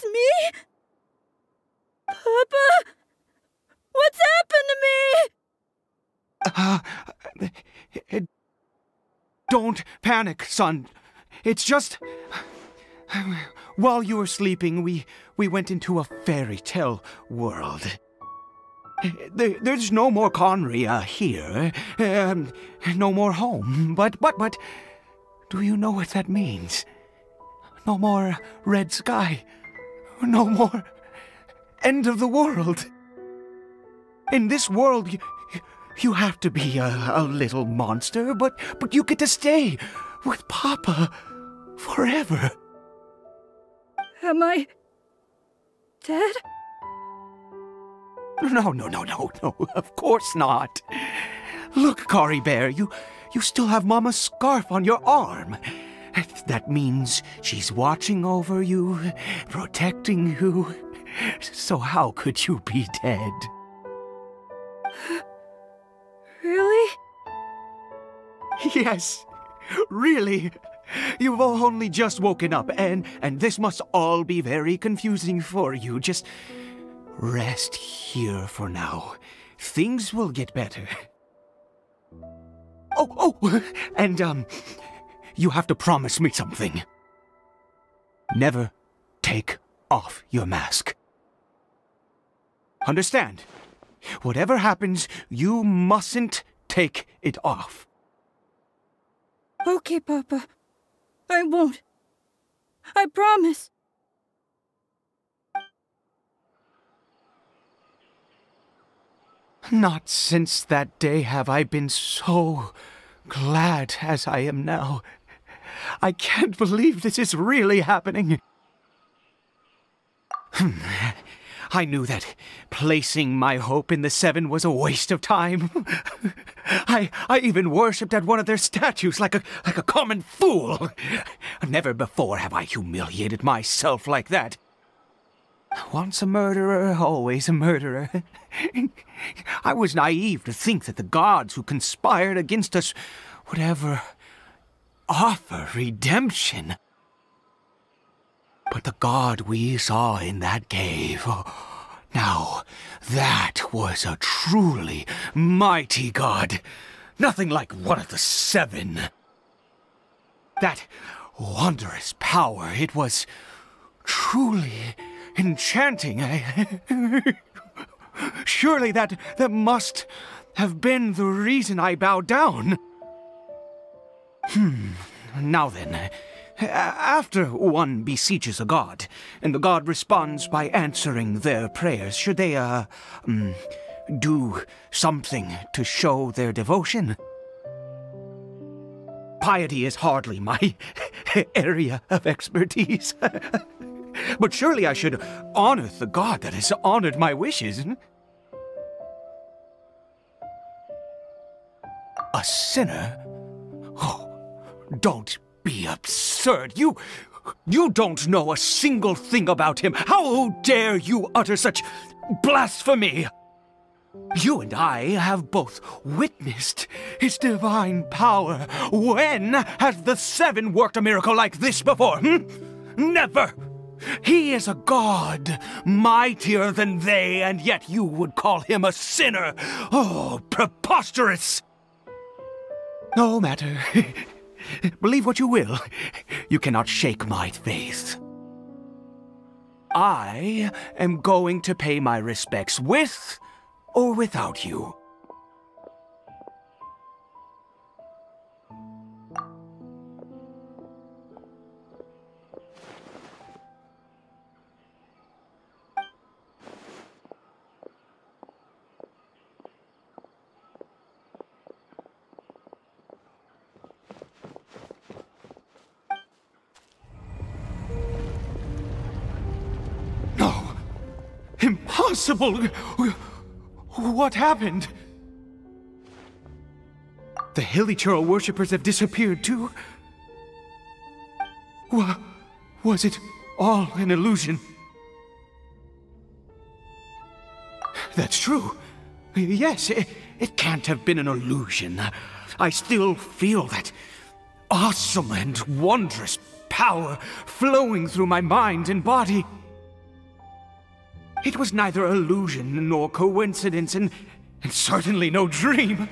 Speaker 9: me? Papa? What's happened to me?
Speaker 6: Don't panic, son. It's just... While you were sleeping, we went into a fairy tale world. There's no more Khaenri'ah here. No more home. But... Do you know what that means? No more red sky. No more... end of the world. In this world, you have to be a little monster, but you get to stay with Papa forever.
Speaker 9: Am I dead?
Speaker 6: No, of course not. Look, Caribert, you still have Mama's scarf on your arm. That means she's watching over you, protecting you. So how could you be dead?
Speaker 9: Really?
Speaker 6: Yes, really. You've only just woken up, and this must all be very confusing for you. Just rest here for now. Things will get better. Oh, and, you have to promise me something. Never take off your mask. Understand? Whatever happens, you mustn't take it off.
Speaker 9: Okay, Papa. I won't. I promise.
Speaker 6: Not since that day have I been so glad as I am now. I can't believe this is really happening. I knew that placing my hope in the Seven was a waste of time. I even worshipped at one of their statues like a common fool. Never before have I humiliated myself like that. Once a murderer, always a murderer. I was naive to think that the gods who conspired against us would ever offer redemption. But the god we saw in that cave, now that was a truly mighty god. Nothing like one of the seven. That wondrous power, it was truly enchanting. Surely that must have been the reason I bowed down. Now then, after one beseeches a god, and the god responds by answering their prayers, should they, do something to show their devotion? Piety is hardly my area of expertise. But surely I should honor the god that has honored my wishes. A sinner? Oh, don't be absurd. You don't know a single thing about him. How dare you utter such blasphemy? You and I have both witnessed his divine power. When has the seven worked a miracle like this before? Never! He is a god, mightier than they, and yet you would call him a sinner. Oh, preposterous! No matter. Believe what you will. You cannot shake my faith. I am going to pay my respects with or without you. No! Impossible! What happened? The Hilichurl worshippers have disappeared too? Was it all an illusion? That's true. Yes, it can't have been an illusion. I still feel that awesome and wondrous power flowing through my mind and body. It was neither illusion nor coincidence, and certainly no dream.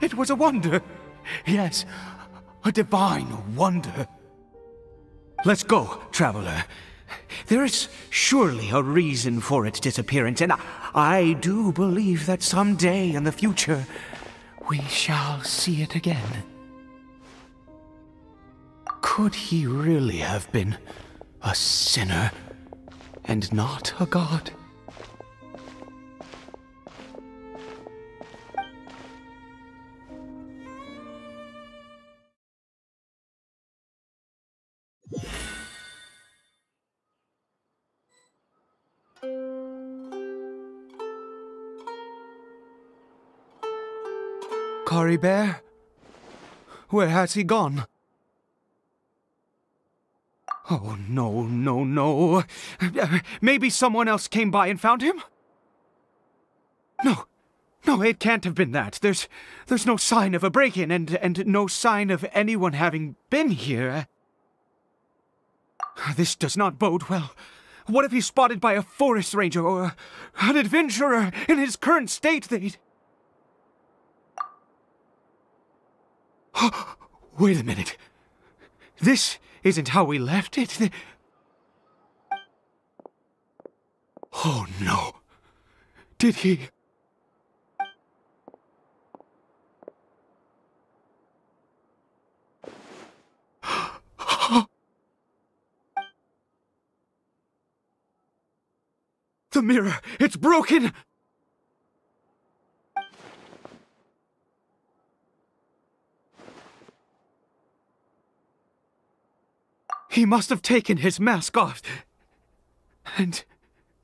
Speaker 6: It was a wonder. Yes, a divine wonder. Let's go, traveler. There is surely a reason for its disappearance, and I do believe that someday in the future, we shall see it again. Could he really have been a sinner and not a god? Caribert? Where has he gone? Oh, no. Maybe someone else came by and found him? No, it can't have been that. There's no sign of a break-in and no sign of anyone having been here. This does not bode well. What if he's spotted by a forest ranger or an adventurer in his current state? Wait a minute. This isn't how we left it. Oh no. Did he? The mirror, it's broken! He must have taken his mask off and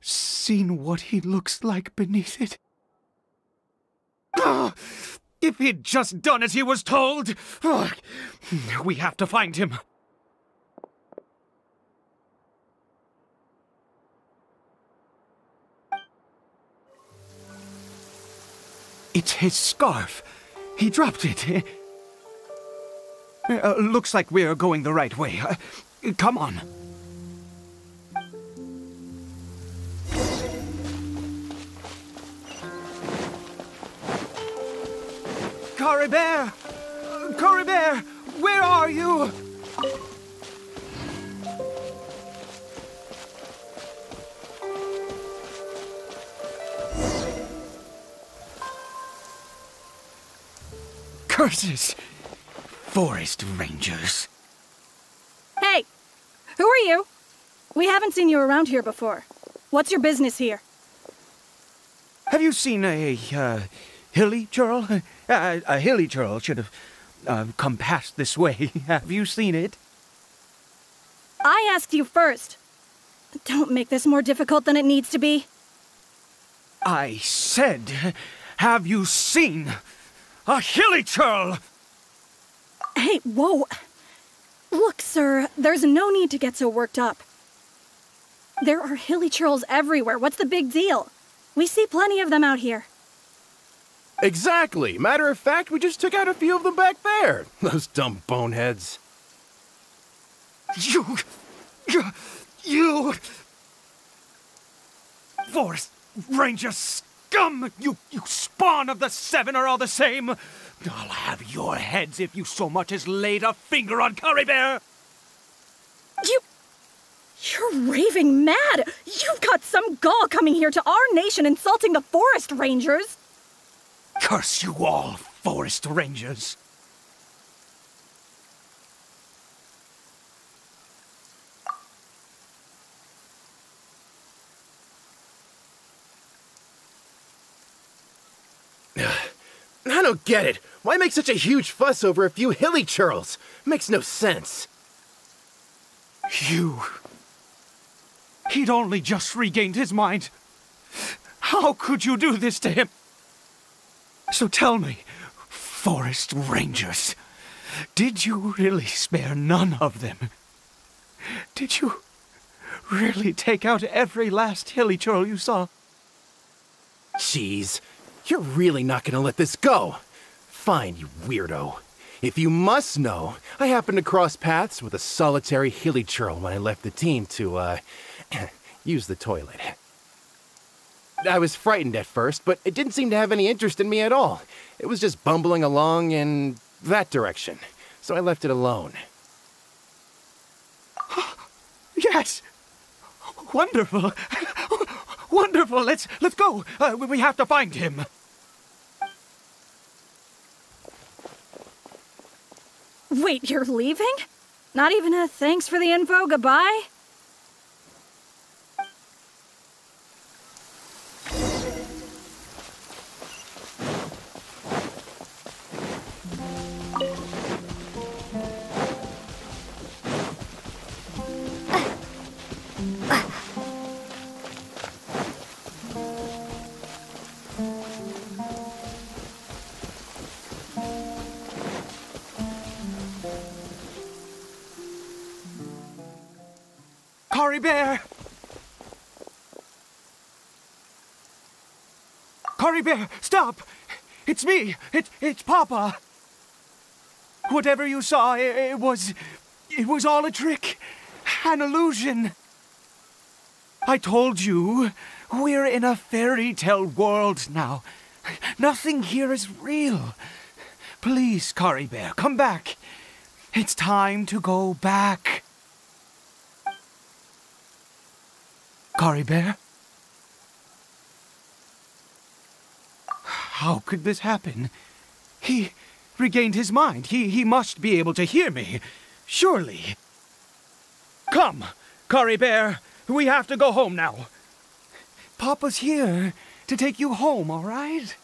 Speaker 6: seen what he looks like beneath it. If he'd just done as he was told! We have to find him. It's his scarf. He dropped it. Looks like we're going the right way. Come on. Caribert! Caribert! Where are you? Curses! Forest Rangers.
Speaker 9: Hey! Who are you? We haven't seen you around here before. What's your business here?
Speaker 6: Have you seen a hilly churl? A hilly churl should have come past this way. Have you seen it?
Speaker 9: I asked you first. Don't make this more difficult than it needs to be.
Speaker 6: I said, have you seen a hilly churl?
Speaker 9: Hey, whoa. Look, sir, there's no need to get so worked up. There are hilly churls everywhere. What's the big deal? We see plenty of them out here.
Speaker 10: Exactly. Matter of fact, we just took out a few of them back there. Those dumb boneheads.
Speaker 6: You... Forest Ranger scum! You spawn of the Seven are all the same! I'll have your heads if you so much as laid a finger on Caribert!
Speaker 9: You're raving mad! You've got some gall coming here to our nation insulting the Forest Rangers!
Speaker 6: Curse you all, Forest Rangers!
Speaker 10: I don't get it. Why make such a huge fuss over a few hilly churls? Makes no sense.
Speaker 6: He'd only just regained his mind. How could you do this to him? So tell me, Forest Rangers, did you really spare none of them? Did you really take out every last hilly churl you saw?
Speaker 10: Jeez, you're really not gonna let this go. Fine, you weirdo. If you must know, I happened to cross paths with a solitary hilly churl when I left the team to, use the toilet. I was frightened at first, but it didn't seem to have any interest in me at all. It was just bumbling along in that direction, so I left it alone.
Speaker 6: Yes! Wonderful! Wonderful! Let's go! We have to find him!
Speaker 9: Wait, you're leaving? Not even a thanks for the info, goodbye?
Speaker 6: Caribert! Caribert, stop! It's me! It's Papa! Whatever you saw, it was all a trick. An illusion. I told you, we're in a fairy tale world now. Nothing here is real. Please, Caribert, come back. It's time to go back. Caribert? How could this happen? He regained his mind. He must be able to hear me. Surely. Come, Caribert. We have to go home now. Papa's here to take you home, all right?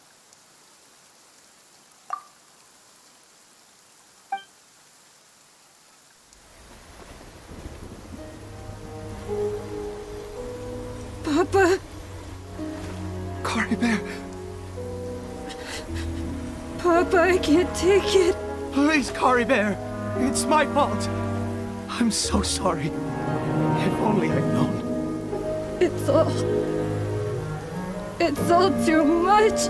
Speaker 9: Papa.
Speaker 6: Caribert.
Speaker 9: Papa, I can't take it.
Speaker 6: Please, Caribert. It's my fault. I'm so sorry. If only I'd known.
Speaker 9: It's all too much.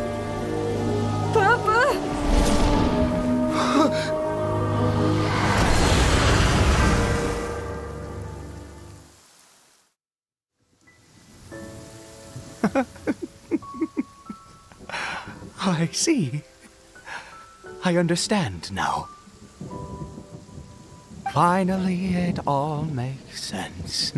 Speaker 6: I see. I understand now. Finally, it all makes sense.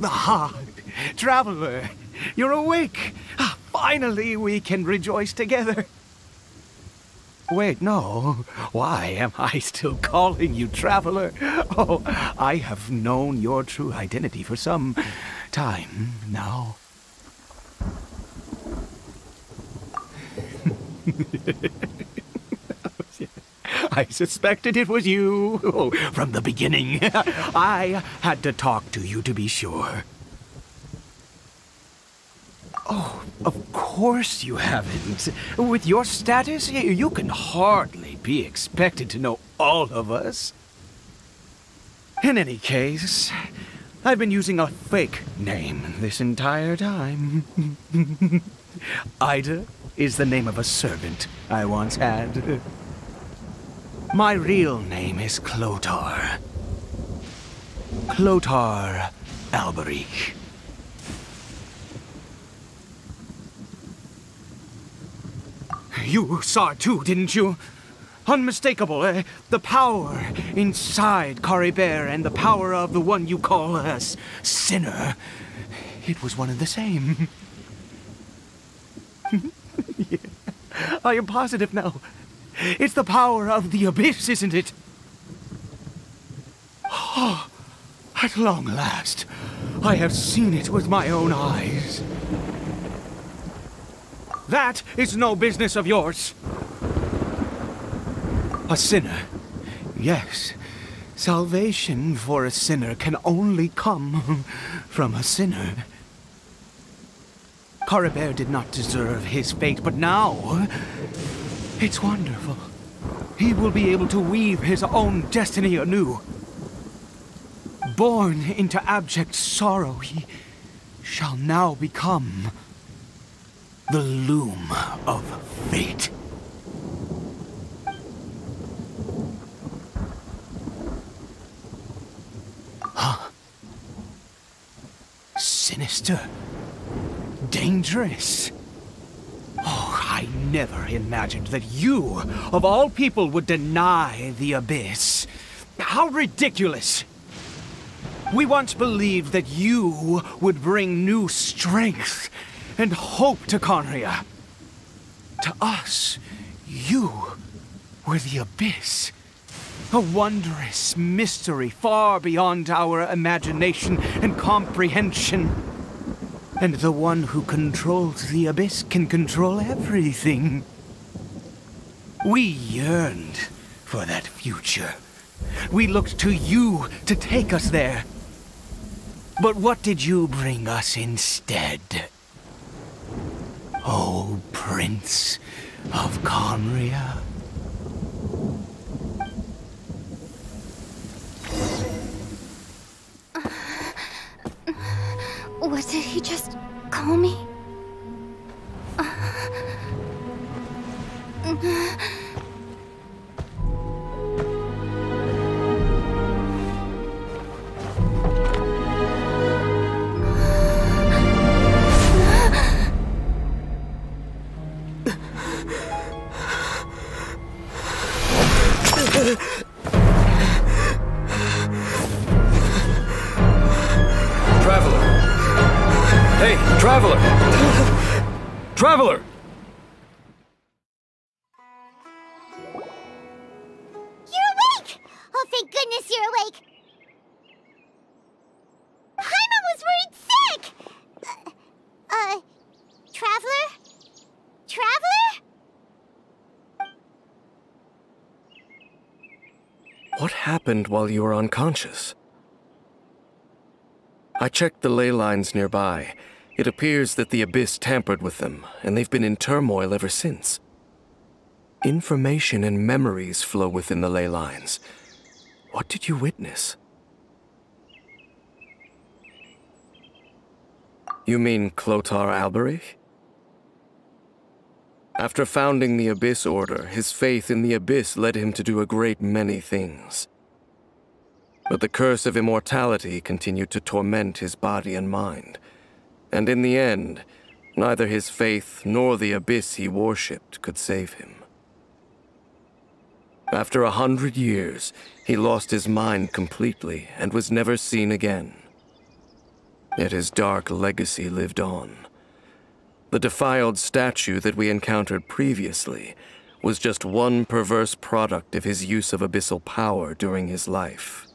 Speaker 6: Ah, Traveler, you're awake. Finally, we can rejoice together. Wait, no. Why am I still calling you Traveler? Oh, I have known your true identity for some time now. I suspected it was you from the beginning. I had to talk to you to be sure. Oh, of course you haven't. With your status, you can hardly be expected to know all of us. In any case, I've been using a fake name this entire time. Ida is the name of a servant I once had. My real name is Clotar. Clotar Alberic. You saw it too, didn't you? Unmistakable, the power inside Caribert and the power of the one you call a sinner. It was one and the same. Yeah, I am positive now. It's the power of the abyss, isn't it? Oh, at long last, I have seen it with my own eyes. That is no business of yours. A sinner. Yes, salvation for a sinner can only come from a sinner. Caribert did not deserve his fate, but now it's wonderful. He will be able to weave his own destiny anew. Born into abject sorrow, he shall now become the loom of fate. Huh? Sinister. Dangerous. Oh, I never imagined that you, of all people, would deny the abyss. How ridiculous! We once believed that you would bring new strength and hope to Khaenri'ah. To us, you were the abyss. A wondrous mystery far beyond our imagination and comprehension. And the one who controls the abyss can control everything. We yearned for that future. We looked to you to take us there. But what did you bring us instead? Oh, Prince of Khaenri'ah.
Speaker 7: What did he just call me?
Speaker 5: Traveler! Traveler!
Speaker 2: You're awake! Oh, thank goodness you're awake! Paimon was worried sick! Traveler? Traveler?
Speaker 5: What happened while you were unconscious? I checked the ley lines nearby. It appears that the Abyss tampered with them, and they've been in turmoil ever since. Information and memories flow within the ley lines. What did you witness? You mean Clotar Alberich? After founding the Abyss Order, his faith in the Abyss led him to do a great many things. But the curse of immortality continued to torment his body and mind. And in the end, neither his faith nor the Abyss he worshipped could save him. After 100 years, he lost his mind completely and was never seen again. Yet his dark legacy lived on. The defiled statue that we encountered previously was just one perverse product of his use of abyssal power during his life.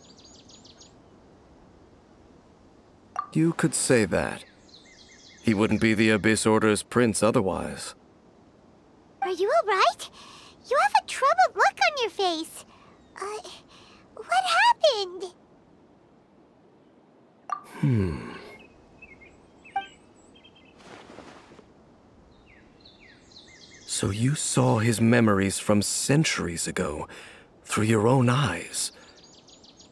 Speaker 5: You could say that. He wouldn't be the Abyss Order's prince otherwise.
Speaker 2: Are you alright? You have a troubled look on your face. What happened?
Speaker 5: So you saw his memories from centuries ago through your own eyes.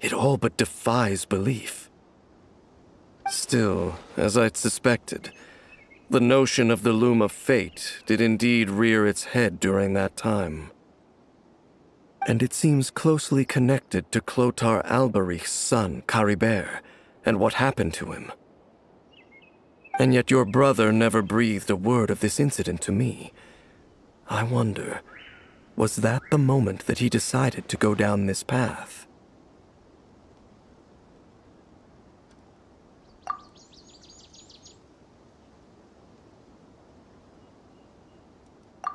Speaker 5: It all but defies belief. Still, as I'd suspected, the notion of the Loom of Fate did indeed rear its head during that time. And it seems closely connected to Clotar Alberich's son, Caribert, and what happened to him. And yet your brother never breathed a word of this incident to me. I wonder, was that the moment that he decided to go down this path?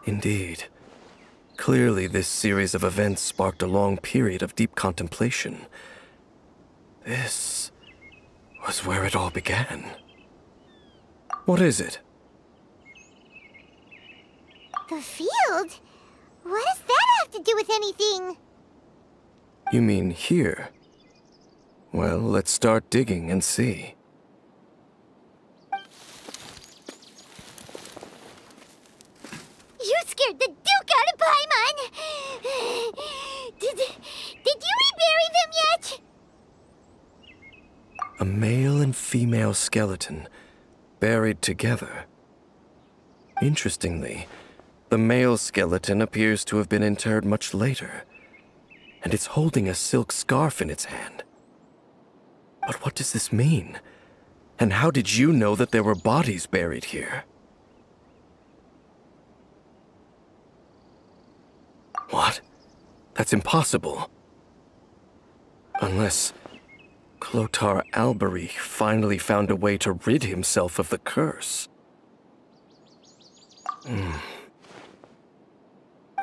Speaker 5: Indeed. Clearly, this series of events sparked a long period of deep contemplation. This was where it all began. What is it?
Speaker 2: The field? What does that have to do with anything?
Speaker 5: You mean here? Well, let's start digging and see.
Speaker 2: You scared the Duke out of Paimon! Did you rebury them yet?
Speaker 5: A male and female skeleton, buried together. Interestingly, the male skeleton appears to have been interred much later, and it's holding a silk scarf in its hand. But what does this mean? And how did you know that there were bodies buried here? What? That's impossible. Unless Clotar Alberich finally found a way to rid himself of the curse.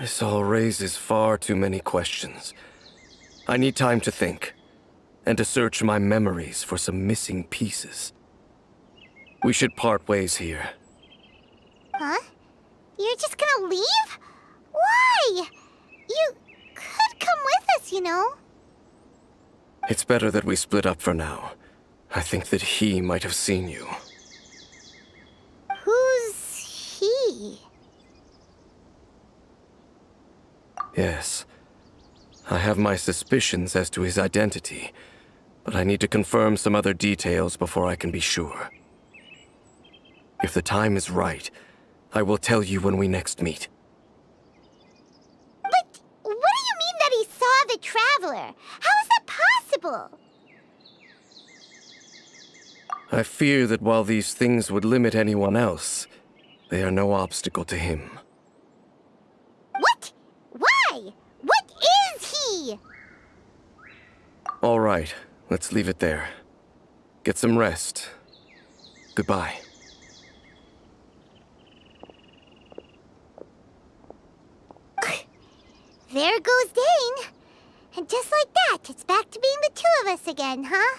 Speaker 5: This all raises far too many questions. I need time to think, and to search my memories for some missing pieces. We should part ways here.
Speaker 2: Huh? You're just gonna leave? Why? You could come with us, you know.
Speaker 5: It's better that we split up for now. I think that he might have seen you.
Speaker 2: Who's he?
Speaker 5: Yes. I have my suspicions as to his identity, but I need to confirm some other details before I can be sure. If the time is right, I will tell you when we next meet.
Speaker 2: But what do you mean that he saw the Traveler? How is that possible?
Speaker 5: I fear that while these things would limit anyone else, they are no obstacle to him.
Speaker 2: What? Why? What is he?
Speaker 5: All right, let's leave it there. Get some rest. Goodbye.
Speaker 2: There goes Dane. And just like that, it's back to being the two of us again, huh?